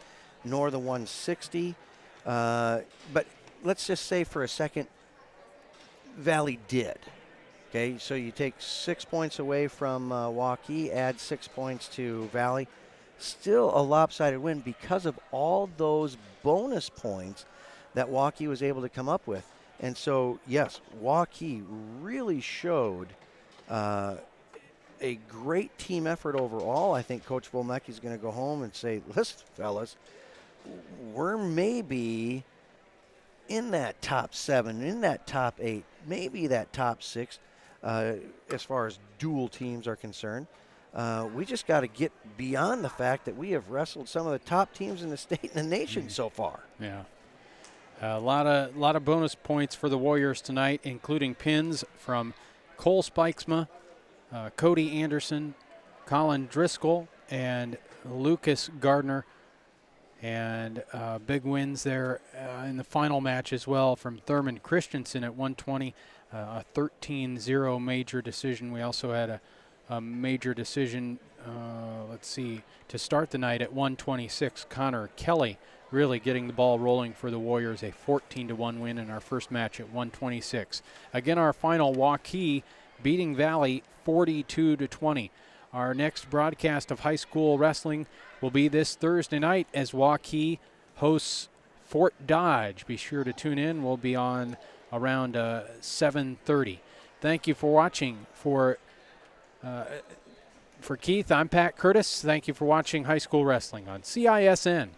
nor the 160. But let's just say for a second, Valley did. Okay, so you take 6 points away from Waukee, add 6 points to Valley. Still a lopsided win because of all those bonus points that Waukee was able to come up with. And so, yes, Waukee really showed a great team effort overall. I think Coach Volmecki is going to go home and say, listen, fellas, we're maybe in that top 7, in that top 8, maybe that top 6 as far as dual teams are concerned. We just got to get beyond the fact that we have wrestled some of the top teams in the state and the nation so far. Yeah. A lot of bonus points for the Warriors tonight, including pins from Cole Spikesma, Cody Anderson, Colin Driscoll, and Lucas Gardner. And big wins there in the final match as well from Thurman Christensen at 120, a 13-0 major decision. We also had a major decision, to start the night at 126. Connor Kelly really getting the ball rolling for the Warriors, a 14-1 win in our first match at 126. Again, our final, Waukee beating Valley 42-20. Our next broadcast of high school wrestling will be this Thursday night as Waukee hosts Fort Dodge. Be sure to tune in. We'll be on around 7:30. Thank you for watching. For Keith, I'm Pat Curtis. Thank you for watching high school wrestling on CISN.